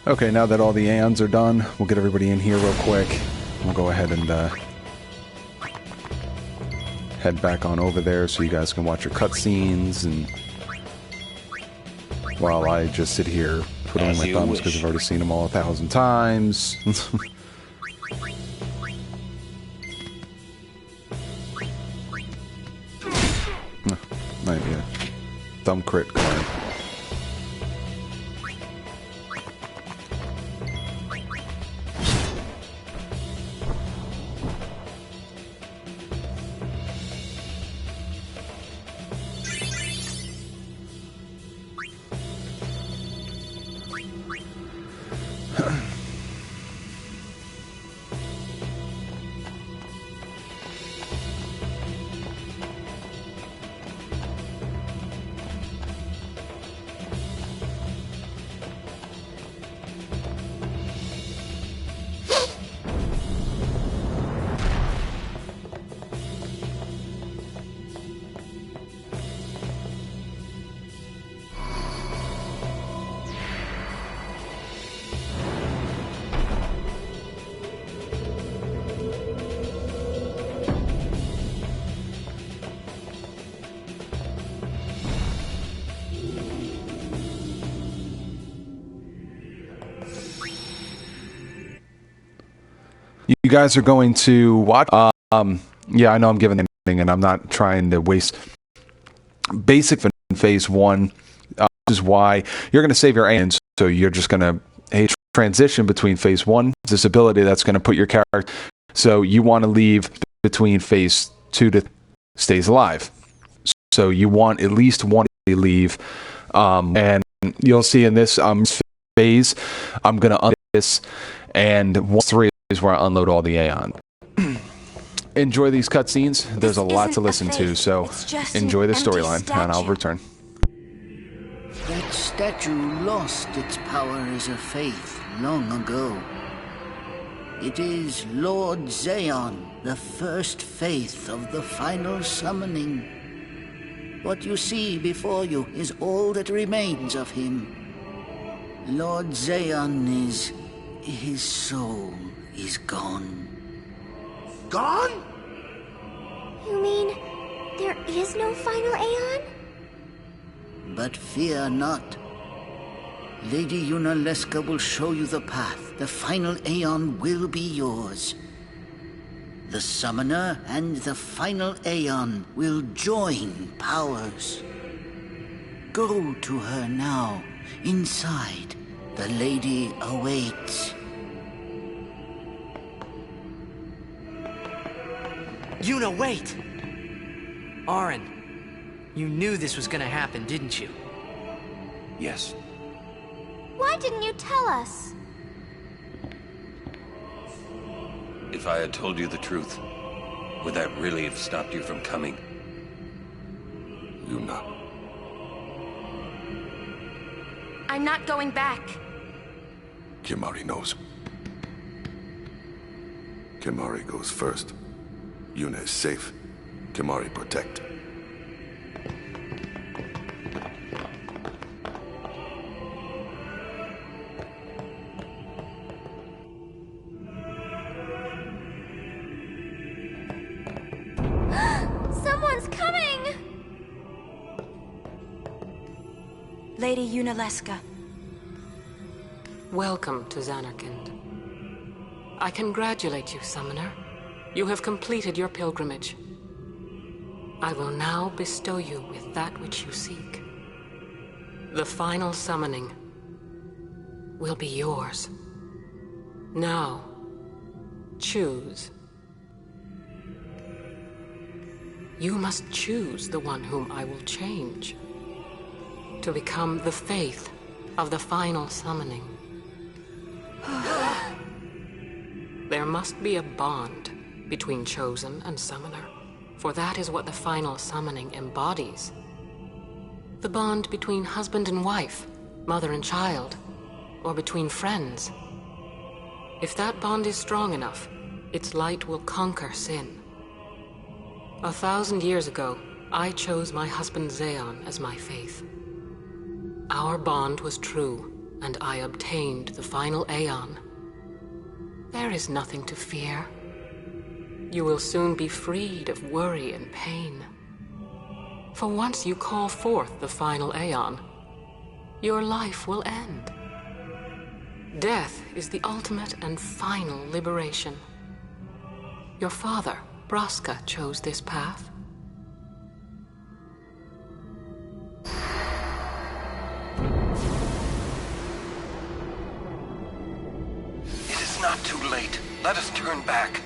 [SPEAKER 1] Okay, now that all the Aeons are done, we'll get everybody in here real quick. We'll go ahead and head back on over there so you guys can watch your cutscenes, and while I just sit here twiddling my thumbs because I've already seen them all 1,000 times. Might be a thumb crit card. You guys are going to watch. Yeah, I know I'm giving the ending, and I'm not trying to waste. Basic in phase 1. This is why you're going to save your Aeons. So you're just going to transition between phase 1. This ability that's going to put your character. So you want to leave between phase 2 to stays alive. So you want at least one to leave, and you'll see in this phase, I'm going to this, and 3 is where I unload all the Aeon. Enjoy these cutscenes. There's a lot to listen to, so enjoy the storyline, and I'll return.
[SPEAKER 9] That statue lost its power as a faith long ago. It is Lord Zaon, the first faith of the final summoning. What you see before you is all that remains of him. Lord Zaon is... his soul is gone.
[SPEAKER 5] Gone?
[SPEAKER 2] You mean there is no final Aeon?
[SPEAKER 9] But fear not. Lady Yunalesca will show you the path. The final Aeon will be yours. The Summoner and the final Aeon will join powers. Go to her now. Inside, the lady awaits.
[SPEAKER 7] Yuna, wait! Auron, you knew this was gonna happen, didn't you?
[SPEAKER 3] Yes.
[SPEAKER 2] Why didn't you tell us?
[SPEAKER 3] If I had told you the truth, would that really have stopped you from coming?
[SPEAKER 11] Yuna.
[SPEAKER 4] I'm not going back.
[SPEAKER 11] Kimahri knows. Kimahri goes first. Yuna is safe. Kimahri protect.
[SPEAKER 2] Someone's coming!
[SPEAKER 4] Lady Yunalesca.
[SPEAKER 13] Welcome to Zanarkand. I congratulate you, Summoner. You have completed your pilgrimage. I will now bestow you with that which you seek. The final summoning will be yours. Now, choose. You must choose the one whom I will change to become the faith of the final summoning. There must be a bond between Chosen and Summoner, for that is what the final summoning embodies. The bond between husband and wife, mother and child, or between friends. If that bond is strong enough, its light will conquer sin. 1,000 years ago, I chose my husband Zaon as my faith. Our bond was true, and I obtained the final Aeon. There is nothing to fear. You will soon be freed of worry and pain. For once you call forth the final Aeon, your life will end. Death is the ultimate and final liberation. Your father, Braska, chose this path.
[SPEAKER 3] It is not too late. Let us turn back.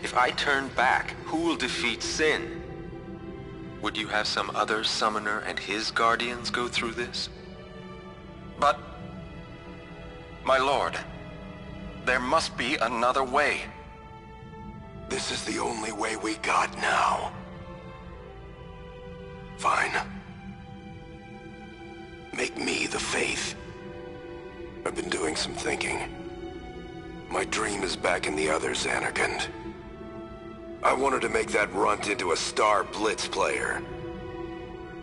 [SPEAKER 12] If I turn back, who will defeat Sin? Would you have some other summoner and his guardians go through this?
[SPEAKER 3] But, my lord, there must be another way.
[SPEAKER 11] This is the only way we got now. Fine. Make me the Faith. I've been doing some thinking. My dream is back in the other Zanarkand. I wanted to make that runt into a star blitz player.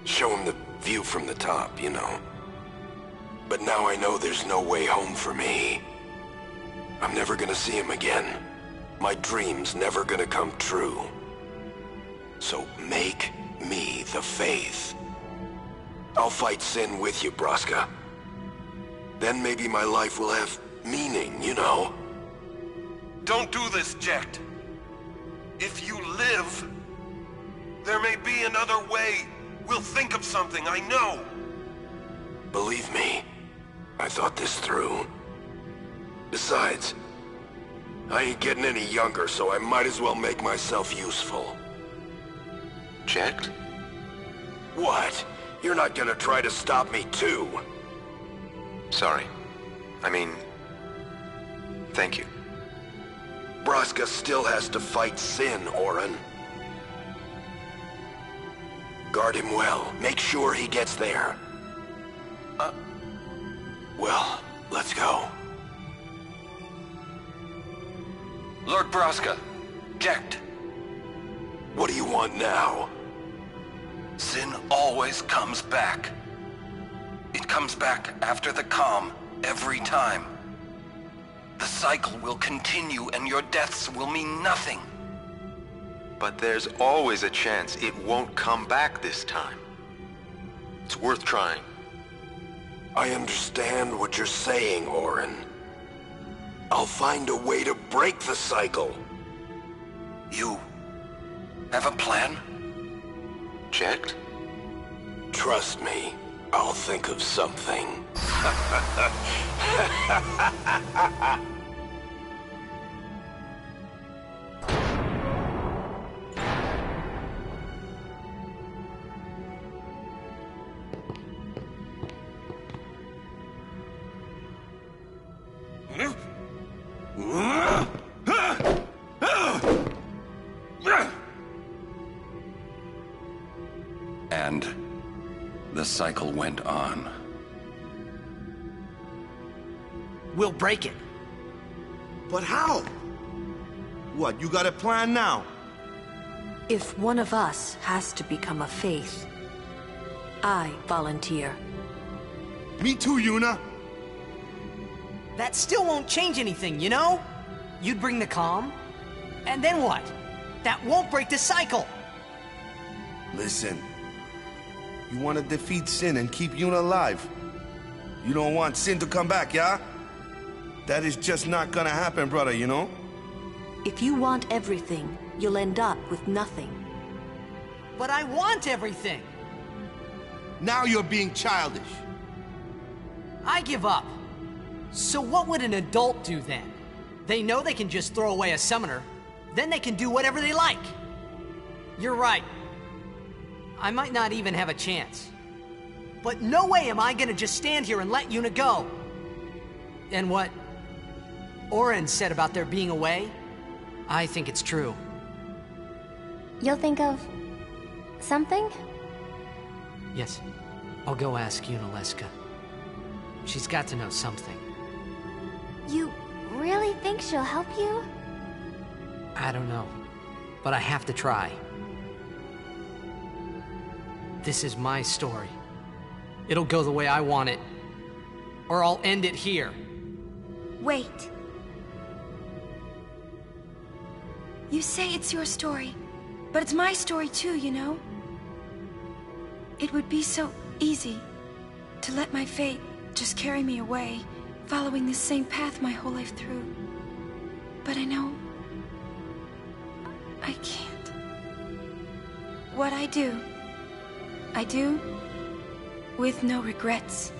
[SPEAKER 11] Show him the view from the top, you know. But now I know there's no way home for me. I'm never gonna see him again. My dream's never gonna come true. So make me the Faith. I'll fight Sin with you, Braska. Then maybe my life will have meaning, you know? Don't do this, Jecht. If you live, there may be another way. We'll think of something, I know. Believe me, I thought this through. Besides, I ain't getting any younger, so I might as well make myself useful.
[SPEAKER 12] Jecht?
[SPEAKER 11] What? You're not gonna try to stop me too?
[SPEAKER 12] Sorry. I mean, thank you.
[SPEAKER 11] Braska still has to fight Sin, Orin. Guard him well. Make sure he gets there. Well, let's go.
[SPEAKER 3] Lord Braska, Jecht.
[SPEAKER 11] What do you want now?
[SPEAKER 3] Sin always comes back. It comes back after the calm, every time. The cycle will continue and your deaths will mean nothing.
[SPEAKER 12] But there's always a chance it won't come back this time. It's worth trying.
[SPEAKER 11] I understand what you're saying, Orin. I'll find a way to break the cycle.
[SPEAKER 3] You have a plan?
[SPEAKER 12] Jecht?
[SPEAKER 11] Trust me, I'll think of something.
[SPEAKER 3] And the cycle went on.
[SPEAKER 7] We'll break it.
[SPEAKER 5] But how? What, you got a plan now?
[SPEAKER 8] If one of us has to become a Faith, I volunteer.
[SPEAKER 5] Me too, Yuna.
[SPEAKER 7] That still won't change anything, you know? You'd bring the calm, and then what? That won't break the cycle!
[SPEAKER 5] Listen. You want to defeat Sin and keep Yuna alive. You don't want Sin to come back, yeah? That is just not gonna happen, brother, you know?
[SPEAKER 8] If you want everything, you'll end up with nothing.
[SPEAKER 7] But I want everything!
[SPEAKER 5] Now you're being childish.
[SPEAKER 7] I give up. So what would an adult do then? They know they can just throw away a summoner, then they can do whatever they like. You're right. I might not even have a chance. But no way am I gonna just stand here and let Yuna go. And what Orin said about there being a way, I think it's true.
[SPEAKER 2] You'll think of something?
[SPEAKER 7] Yes, I'll go ask Yuna Leska. She's got to know something.
[SPEAKER 2] You really think she'll help you?
[SPEAKER 7] I don't know, but I have to try. This is my story. It'll go the way I want it, or I'll end it here.
[SPEAKER 4] Wait. You say it's your story, but it's my story too, you know? It would be so easy to let my fate just carry me away, following this same path my whole life through. But I know I can't. What I do with no regrets.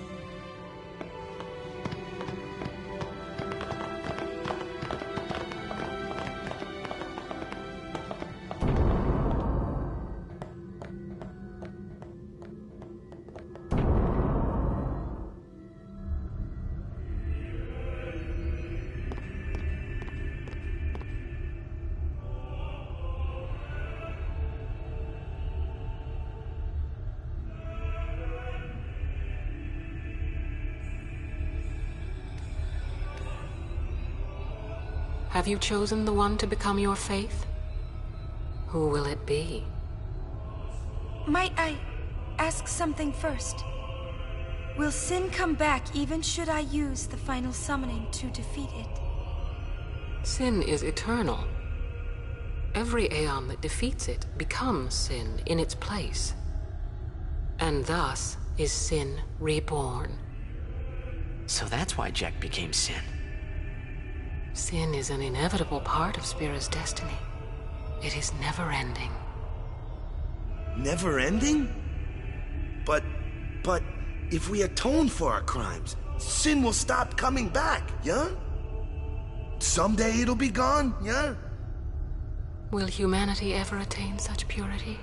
[SPEAKER 13] Have you chosen the one to become your faith? Who will it be?
[SPEAKER 4] Might I ask something first? Will sin come back even should I use the final summoning to defeat it?
[SPEAKER 13] Sin is eternal. Every Aeon that defeats it becomes sin in its place. And thus is sin reborn.
[SPEAKER 6] So that's why Jack became Sin.
[SPEAKER 13] Sin is an inevitable part of Spira's destiny. It is never-ending.
[SPEAKER 5] Never-ending? But if we atone for our crimes, sin will stop coming back, yeah? Someday it'll be gone, yeah?
[SPEAKER 13] Will humanity ever attain such purity?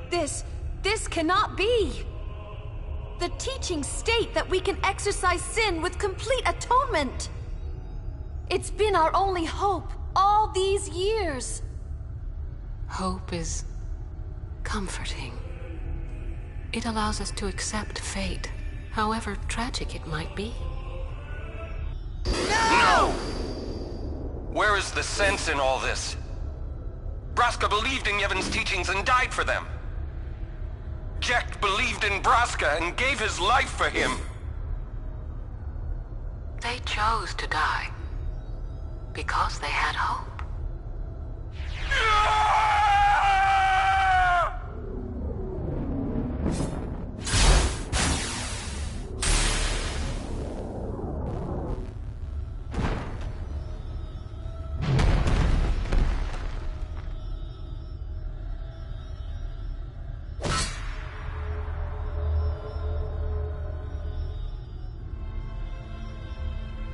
[SPEAKER 2] This cannot be! The teachings state that we can exorcise sin with complete atonement! It's been our only hope all these years!
[SPEAKER 13] Hope is comforting. It allows us to accept fate, however tragic it might be.
[SPEAKER 3] No! Where is the sense in all this? Braska believed in Yevon's teachings and died for them. Jack believed in Braska and gave his life for him.
[SPEAKER 13] They chose to die because they had hope.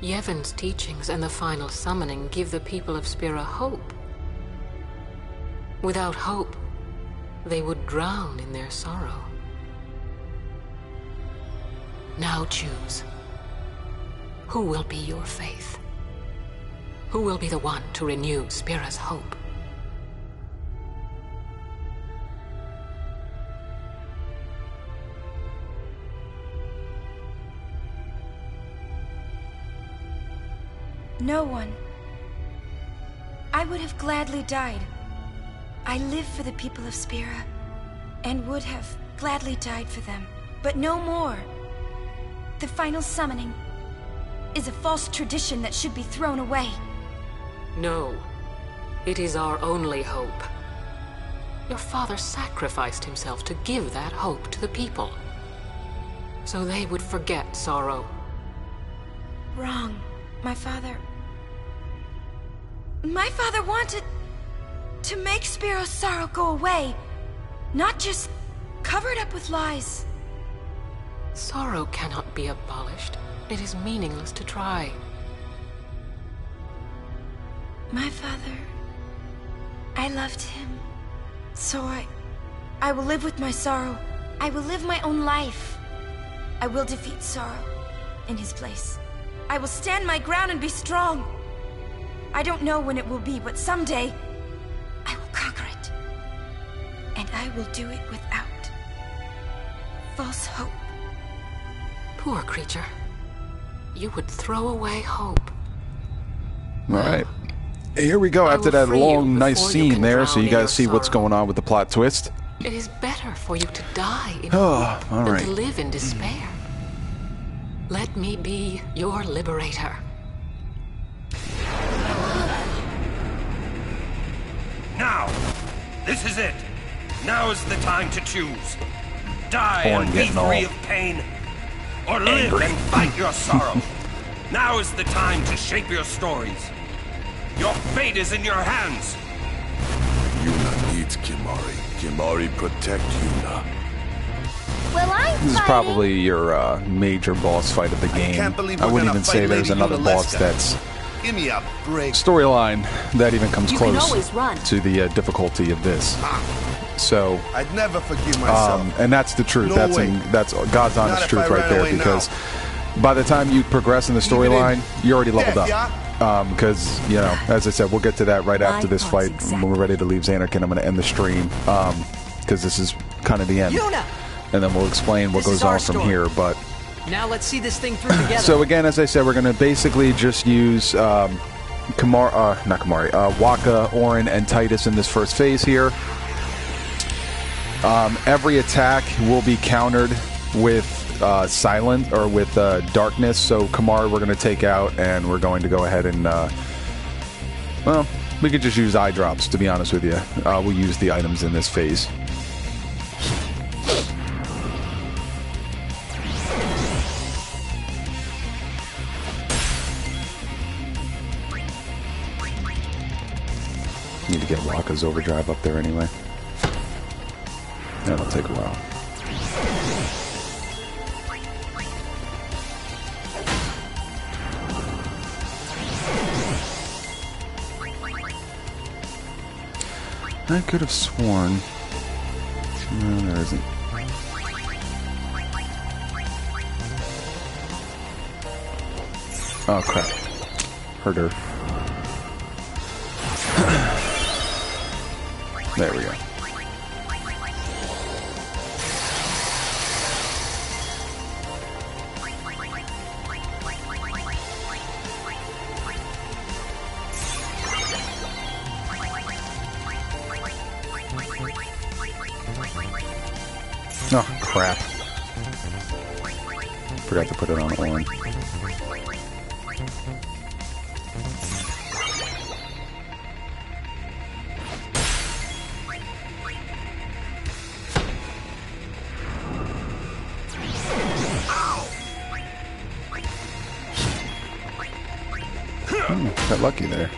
[SPEAKER 13] Yevon's teachings and the final summoning give the people of Spira hope. Without hope, they would drown in their sorrow. Now choose. Who will be your faith? Who will be the one to renew Spira's hope?
[SPEAKER 4] No one. I would have gladly died. I live for the people of Spira, and would have gladly died for them, but no more. The final summoning is a false tradition that should be thrown away.
[SPEAKER 13] No, it is our only hope. Your father sacrificed himself to give that hope to the people, so they would forget sorrow.
[SPEAKER 4] Wrong. My father wanted to make Spiro's sorrow go away, not just cover it up with lies.
[SPEAKER 13] Sorrow cannot be abolished. It is meaningless to try.
[SPEAKER 4] My father, I loved him. So I will live with my sorrow. I will live my own life. I will defeat sorrow in his place. I will stand my ground and be strong. I don't know when it will be, but someday I will conquer it. And I will do it without false hope.
[SPEAKER 13] Poor creature. You would throw away hope.
[SPEAKER 1] All right. Here we go. After that long, nice scene there, so you guys see what's going on with the plot twist.
[SPEAKER 13] It is better for you to die in
[SPEAKER 1] Oh,
[SPEAKER 13] hope
[SPEAKER 1] all
[SPEAKER 13] than
[SPEAKER 1] right.
[SPEAKER 13] to live live in despair. Let me be your liberator.
[SPEAKER 14] Now! This is it! Now is the time to choose. Die
[SPEAKER 1] Orin
[SPEAKER 14] and be
[SPEAKER 1] getting all
[SPEAKER 14] free of pain, or live and fight your sorrow. Now is the time to shape your stories. Your fate is in your hands.
[SPEAKER 11] Yuna needs Kimahri. Kimahri protect Yuna.
[SPEAKER 2] Well, I'm
[SPEAKER 1] This is probably your major boss fight of the game.
[SPEAKER 5] can't believe
[SPEAKER 1] I
[SPEAKER 5] we're
[SPEAKER 1] wouldn't
[SPEAKER 5] gonna
[SPEAKER 1] even say
[SPEAKER 5] fight
[SPEAKER 1] there's
[SPEAKER 5] Lady
[SPEAKER 1] another boss
[SPEAKER 5] Yunalesca.
[SPEAKER 1] that's
[SPEAKER 5] Give me a break.
[SPEAKER 1] storyline that even comes
[SPEAKER 8] You can
[SPEAKER 1] close
[SPEAKER 8] always run.
[SPEAKER 1] to the difficulty of this. So,
[SPEAKER 5] I'd never forgive myself.
[SPEAKER 1] and that's the truth.
[SPEAKER 5] No
[SPEAKER 1] that's
[SPEAKER 5] way.
[SPEAKER 1] that's God's
[SPEAKER 5] Not
[SPEAKER 1] honest
[SPEAKER 5] if
[SPEAKER 1] truth
[SPEAKER 5] I
[SPEAKER 1] right
[SPEAKER 5] ran
[SPEAKER 1] there.
[SPEAKER 5] away
[SPEAKER 1] Because by the time you progress in the storyline, you're already leveled
[SPEAKER 5] Death,
[SPEAKER 1] up.
[SPEAKER 5] yeah?
[SPEAKER 1] Because as I said, we'll get to that right after this
[SPEAKER 8] thoughts
[SPEAKER 1] fight
[SPEAKER 8] exactly.
[SPEAKER 1] when we're ready to leave Zanarkand. I'm going to end the stream because this is kind of the end,
[SPEAKER 7] Yuna!
[SPEAKER 1] and then we'll explain what
[SPEAKER 7] This
[SPEAKER 1] goes
[SPEAKER 7] is our
[SPEAKER 1] on from
[SPEAKER 7] story.
[SPEAKER 1] here. But
[SPEAKER 7] Now let's see this thing through together.
[SPEAKER 1] so again, as I said, we're going to basically just use Waka, Orin, and Titus in this first phase here. Every attack will be countered with silence or with darkness. So Kamar, we're going to take out, and we're going to go ahead and well, we could just use eye drops. To be honest with you, we'll use the items in this phase. Need to get Waka's overdrive up there anyway. That'll take a while. I could have sworn. No, there isn't. Oh crap. Heard her. There we go. Oh, crap. Forgot to put it on Orin. Got lucky there.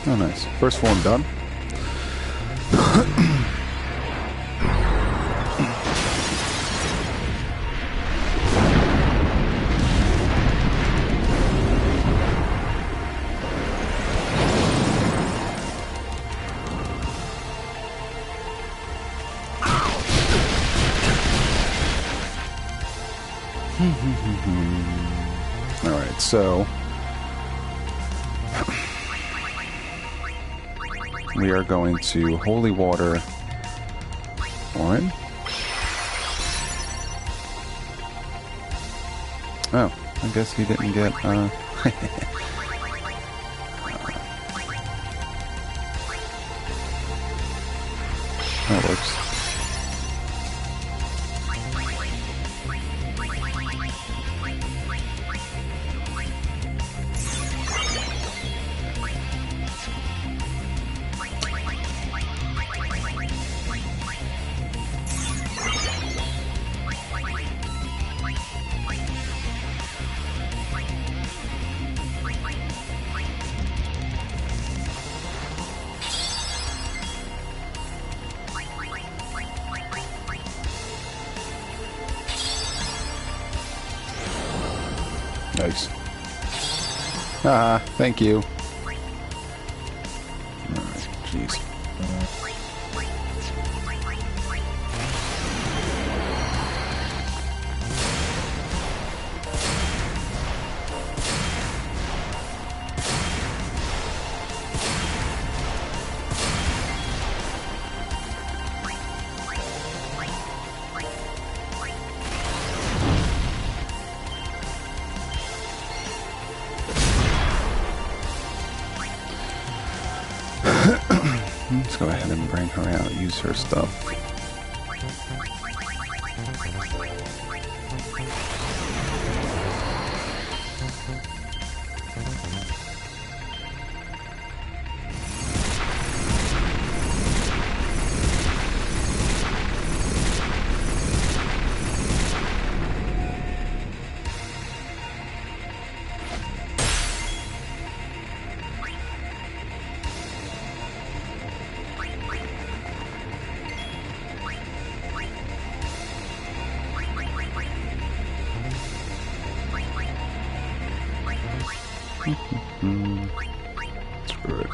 [SPEAKER 1] Oh, nice. First form done. Alright, so we are going to Holy Water Orin. Oh, I guess he didn't get that works. Nice. Thank you. Alright, jeez. Let's go ahead and bring her out, use her stuff. Screw it.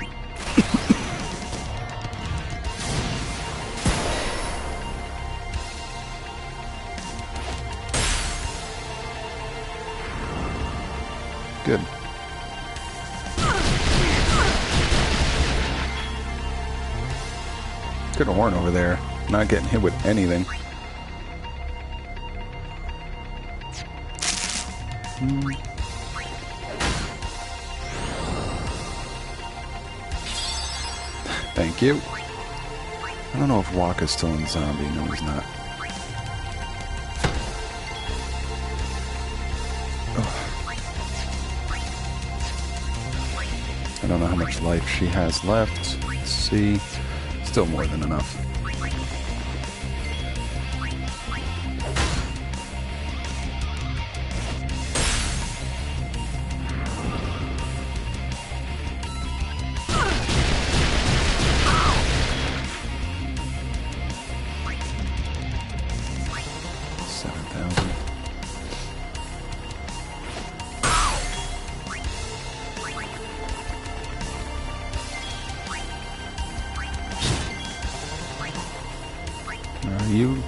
[SPEAKER 1] Good. Good horn over there. Not getting hit with anything. Thank you. I don't know if Waka's still in zombie. No, he's not. I don't know how much life she has left. Let's see. Still more than enough. You,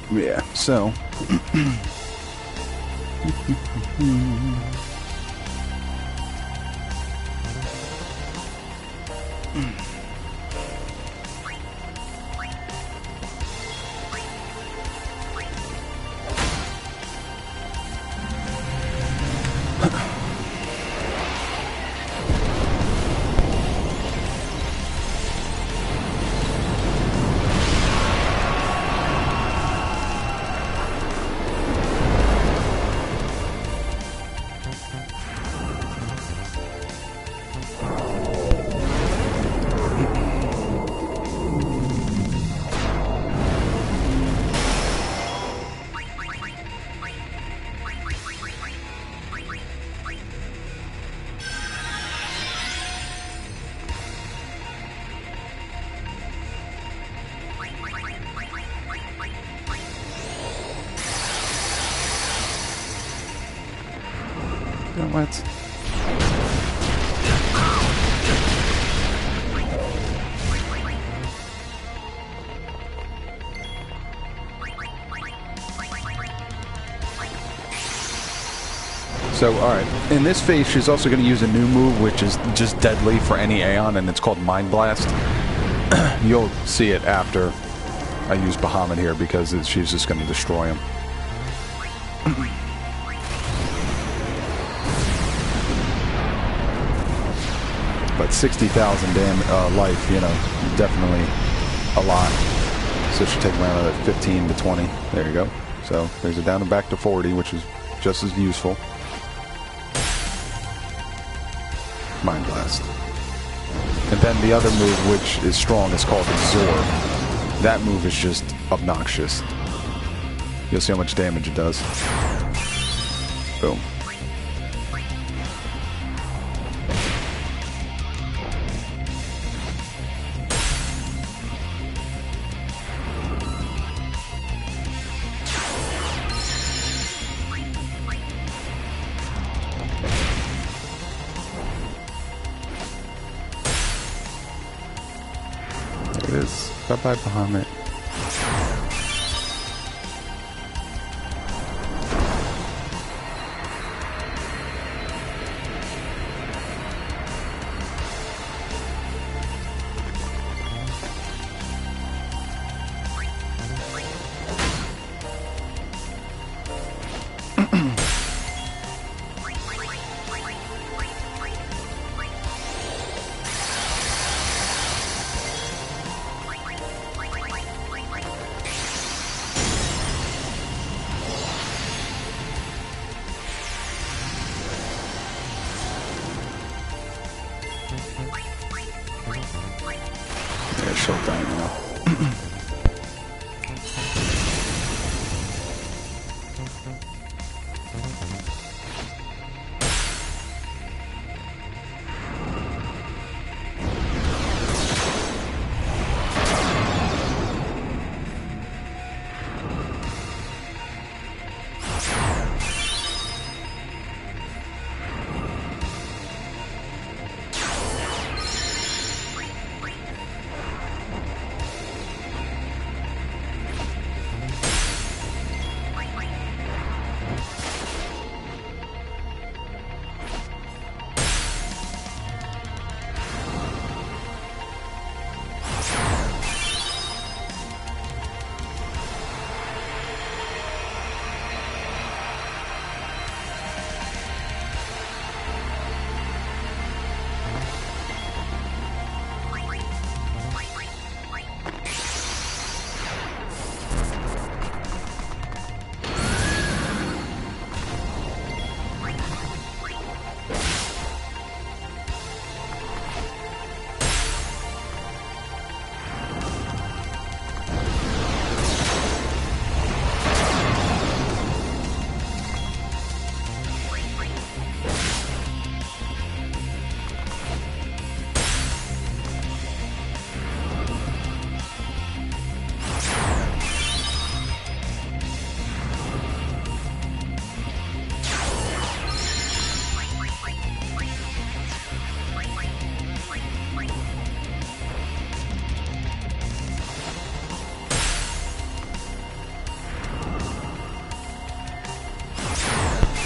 [SPEAKER 1] yeah, so what? So, alright. In this phase, she's also going to use a new move, which is just deadly for any Aeon, and it's called Mind Blast. You'll see it after I use Bahamut here, because she's just going to destroy him. But 60,000 life, you know, definitely a lot. So it should take around another 15 to 20. There you go. So there's a down and back to 40, which is just as useful. Mind Blast. And then the other move, which is strong, is called Absorb. That move is just obnoxious. You'll see how much damage it does. Boom. There it is. Bye-bye, Bahamut. Yeah, showtime, you know.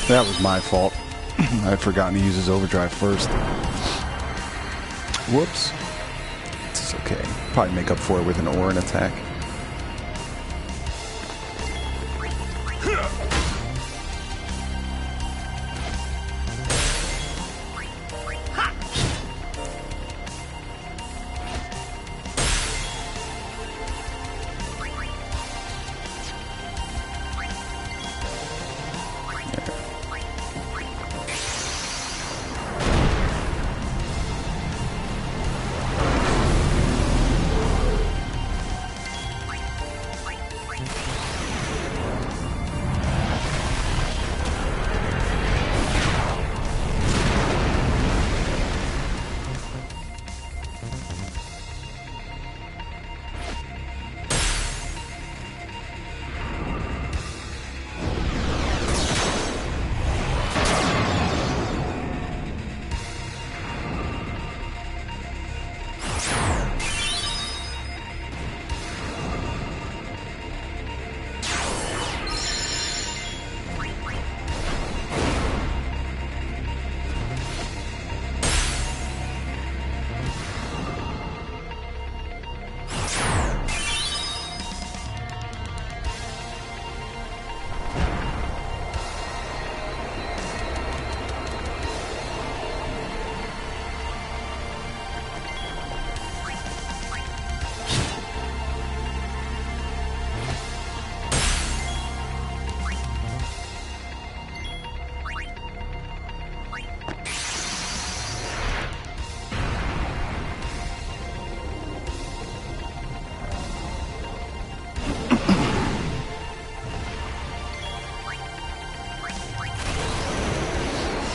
[SPEAKER 1] That was my fault. I'd forgotten to use his overdrive first. Whoops. It's okay. Probably make up for it with an Orin attack.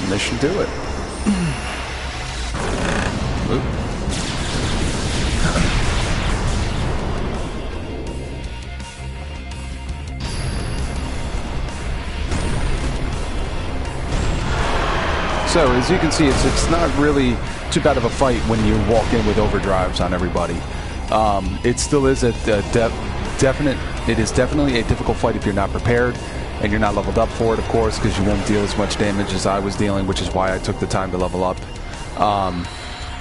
[SPEAKER 1] This should do it. Oop. So, as you can see, it's not really too bad of a fight when you walk in with overdrives on everybody. It still is it is definitely a difficult fight if you're not prepared. And you're not leveled up for it, of course, because you won't deal as much damage as I was dealing, which is why I took the time to level up.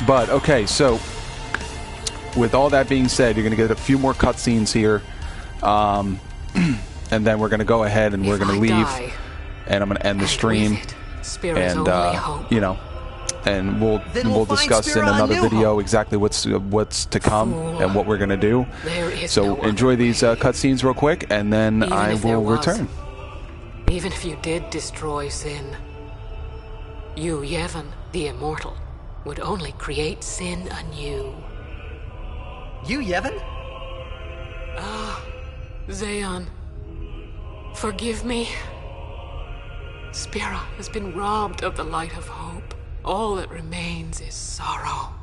[SPEAKER 1] But, okay, so with all that being said, you're going to get a few more cutscenes here. And then we're going to go ahead and we're going to leave. And I'm going to end the stream. And, you know, and we'll discuss in another video exactly what's to come and what we're going to do. So enjoy these cutscenes real quick, and then I will return.
[SPEAKER 13] Even if you did destroy Sin, you, Yevon, the Immortal, would only create Sin anew.
[SPEAKER 7] You, Yevon?
[SPEAKER 13] Ah, Zayon. Forgive me. Spira has been robbed of the light of hope. All that remains is sorrow.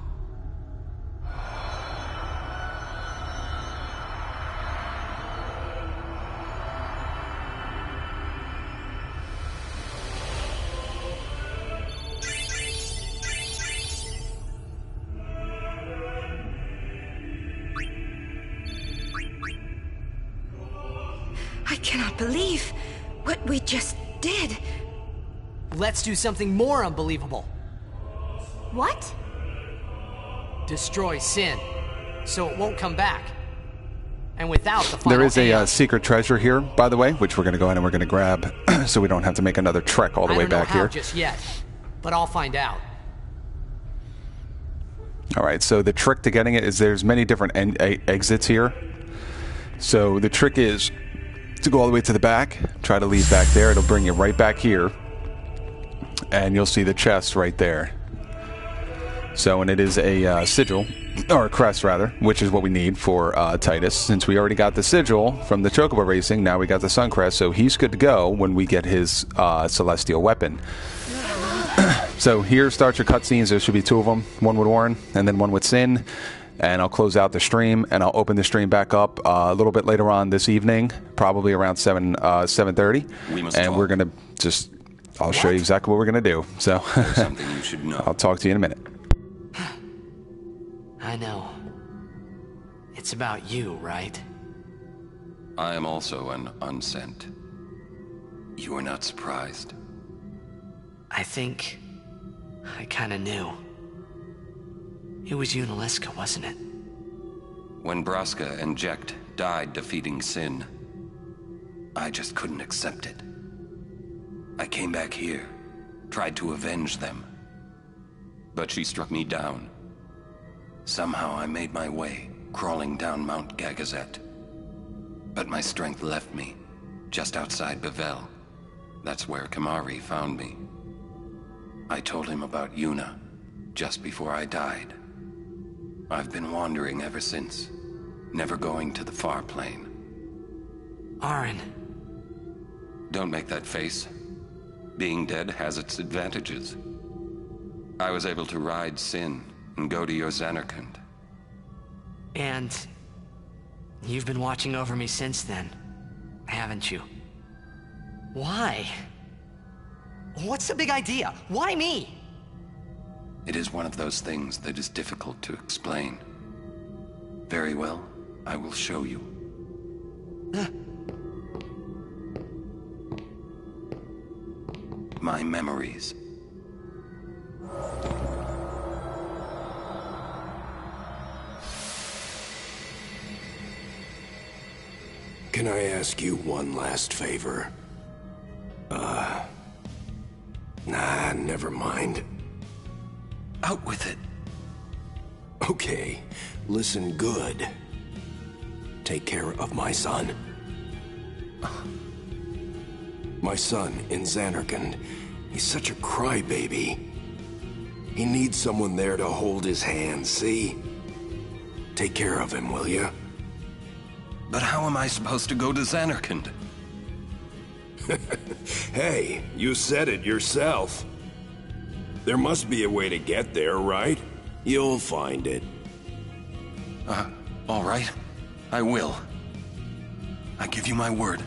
[SPEAKER 4] I cannot believe what we just did.
[SPEAKER 7] Let's do something more unbelievable.
[SPEAKER 2] What?
[SPEAKER 7] Destroy Sin, so it won't come back. And without the final
[SPEAKER 1] There is a
[SPEAKER 7] Aeon,
[SPEAKER 1] secret treasure here, by the way, which we're going to go ahead and we're going to grab so we don't have to make another trek all the
[SPEAKER 7] I
[SPEAKER 1] way
[SPEAKER 7] don't know
[SPEAKER 1] back
[SPEAKER 7] how
[SPEAKER 1] here.
[SPEAKER 7] just yet, but I'll find out.
[SPEAKER 1] All right, so the trick to getting it is there's many different exits here. So the trick is to go all the way to the back, try to leave back there. It'll bring you right back here, and you'll see the chest right there. So, and it is a sigil, or a crest rather, which is what we need for Titus. Since we already got the sigil from the Chocobo racing, now we got the Sun Crest, so he's good to go when we get his celestial weapon. So here starts your cutscenes. There should be two of them, one with Warren and then one with Sin. And I'll close out the stream, and I'll open the stream back up a little bit later on this evening, probably around 7:30. And we're gonna just, I'll show you exactly what we're gonna do. So
[SPEAKER 3] something you should know.
[SPEAKER 1] I'll talk to you in a minute.
[SPEAKER 6] I know. It's about you, right?
[SPEAKER 3] I am also an unsent. You are not surprised?
[SPEAKER 6] I think I kinda knew. It was Yunalesca, wasn't it?
[SPEAKER 3] When Braska and Jecht died defeating Sin, I just couldn't accept it. I came back here, tried to avenge them. But she struck me down. Somehow I made my way, crawling down Mount Gagazet. But my strength left me, just outside Bevel. That's where Kamari found me. I told him about Yuna, just before I died. I've been wandering ever since, never going to the far plane.
[SPEAKER 6] Aaron.
[SPEAKER 3] Don't make that face. Being dead has its advantages. I was able to ride Sin and go to your Zanarkand.
[SPEAKER 6] And you've been watching over me since then, haven't you? Why?
[SPEAKER 7] What's the big idea? Why me?
[SPEAKER 3] It is one of those things that is difficult to explain. Very well, I will show you. My memories.
[SPEAKER 11] Can I ask you one last favor? Nah, never mind.
[SPEAKER 3] Out with it.
[SPEAKER 11] Okay, listen good. Take care of my son. My son in Zanarkand. He's such a crybaby. He needs someone there to hold his hand, see? Take care of him, will you?
[SPEAKER 3] But how am I supposed to go to Zanarkand?
[SPEAKER 11] Hey, you said it yourself. There must be a way to get there, right? You'll find it.
[SPEAKER 3] All right. I will. I give you my word.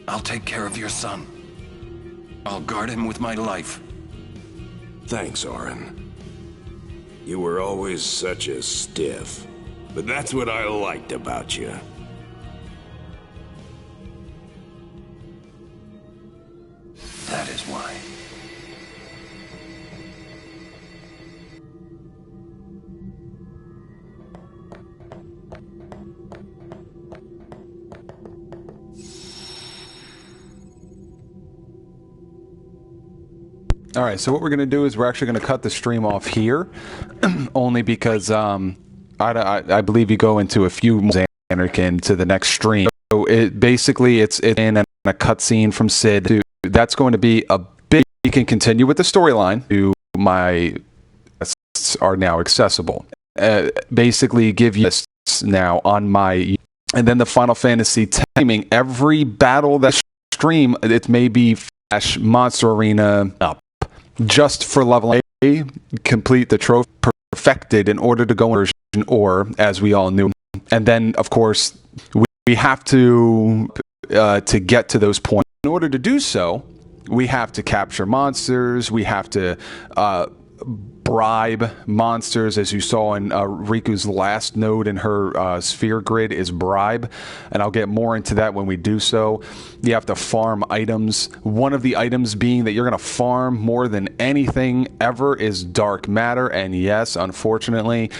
[SPEAKER 3] I'll take care of your son. I'll guard him with my life.
[SPEAKER 11] Thanks, Aaron. You were always such a stiff. But that's what I liked about you.
[SPEAKER 3] That is why.
[SPEAKER 1] All right, so what we're going to do is we're actually going to cut the stream off here, only because I believe you go into a few more Zanarkand to the next stream. So it's in a cutscene from Sid. That's going to be a big. You can continue with the storyline. My are now accessible. basically give you lists now on my, and then the Final Fantasy timing. Every battle that stream, it may be Flash Monster Arena up just for level A, complete the trophy perfected in order to go in version, or as we all knew. And then, of course, we have to get to those points. In order to do so, we have to capture monsters. We have to bribe monsters, as you saw in Riku's last node in her sphere grid is bribe, and I'll get more into that when we do so. You have to farm items. One of the items being that you're going to farm more than anything ever is dark matter, and yes, unfortunately,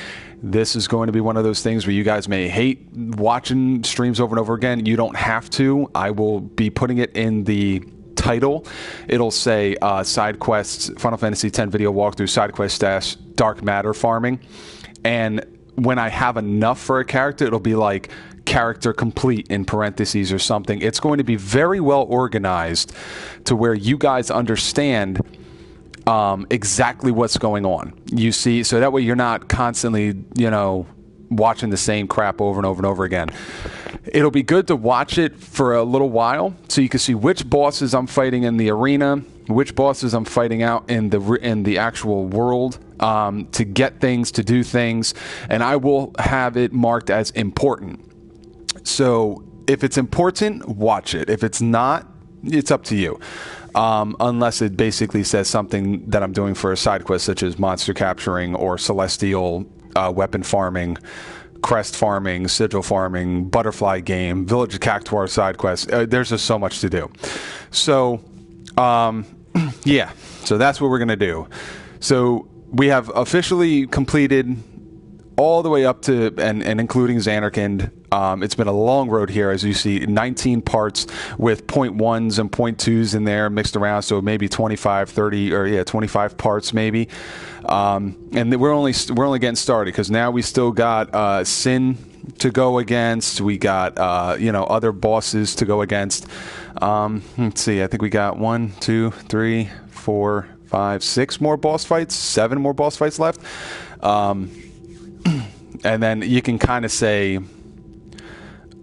[SPEAKER 1] this is going to be one of those things where you guys may hate watching streams over and over again. You don't have to. I will be putting it in the title. It'll say side quests, Final Fantasy X video walkthrough, side quest / dark matter farming. And when I have enough for a character, it'll be like character complete in parentheses or something. It's going to be very well organized to where you guys understand exactly what's going on. You see, so that way you're not constantly, watching the same crap over and over and over again. It'll be good to watch it for a little while so you can see which bosses I'm fighting in the arena, which bosses I'm fighting out in the actual world, to get things, to do things, and I will have it marked as important. So if it's important, watch it. If it's not, it's up to you. Unless it basically says something that I'm doing for a side quest, such as monster capturing or celestial weapon farming, crest farming, sigil farming, butterfly game, village of Cactuar side quest. There's just so much to do. So, yeah. So that's what we're going to do. So we have officially completed all the way up to and including Zanarkand. It's been a long road here, as you see, 19 parts with 0.1s and 0.2s in there mixed around, so maybe 25, 30, or yeah, 25 parts maybe. And we're only getting started, because now we still got Sin to go against. We got other bosses to go against. Let's see, I think we got 1, 2, 3, 4, 5, 6 more boss fights, 7 more boss fights left. And then you can kind of say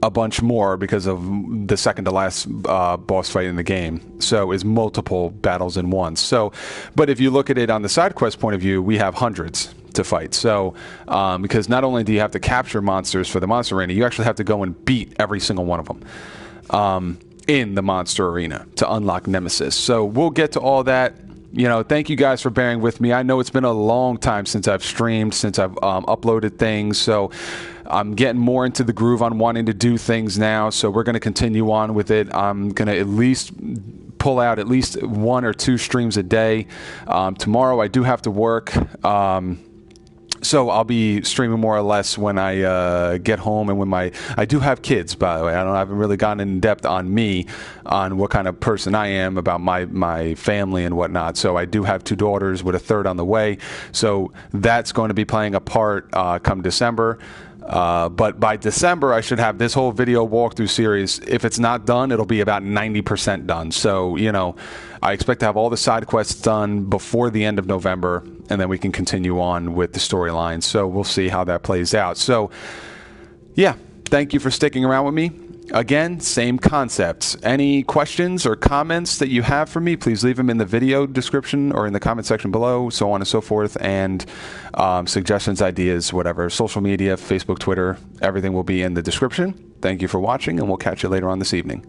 [SPEAKER 1] a bunch more because of the second to last boss fight in the game. So is multiple battles in one. So, but if you look at it on the side quest point of view, we have hundreds to fight. So, because not only do you have to capture monsters for the monster arena, you actually have to go and beat every single one of them in the monster arena to unlock Nemesis. So we'll get to all that. Thank you guys for bearing with me. I know it's been a long time since I've streamed, since I've uploaded things, so I'm getting more into the groove on wanting to do things now, so we're going to continue on with it. I'm going to at least pull out at least 1 or 2 streams a day. Tomorrow I do have to work, so I'll be streaming more or less when I get home, and when I do have kids, by the way. I haven't really gone in depth on me, on what kind of person I am, about my family and whatnot. So I do have 2 daughters with a third on the way. So that's going to be playing a part come December. But by December, I should have this whole video walkthrough series. If it's not done, it'll be about 90% done. So, I expect to have all the side quests done before the end of November, and then we can continue on with the storyline. So we'll see how that plays out. So, yeah, thank you for sticking around with me. Again, same concepts. Any questions or comments that you have for me, please leave them in the video description or in the comment section below, so on and so forth. And suggestions, ideas, whatever. Social media, Facebook, Twitter, everything will be in the description. Thank you for watching, and we'll catch you later on this evening.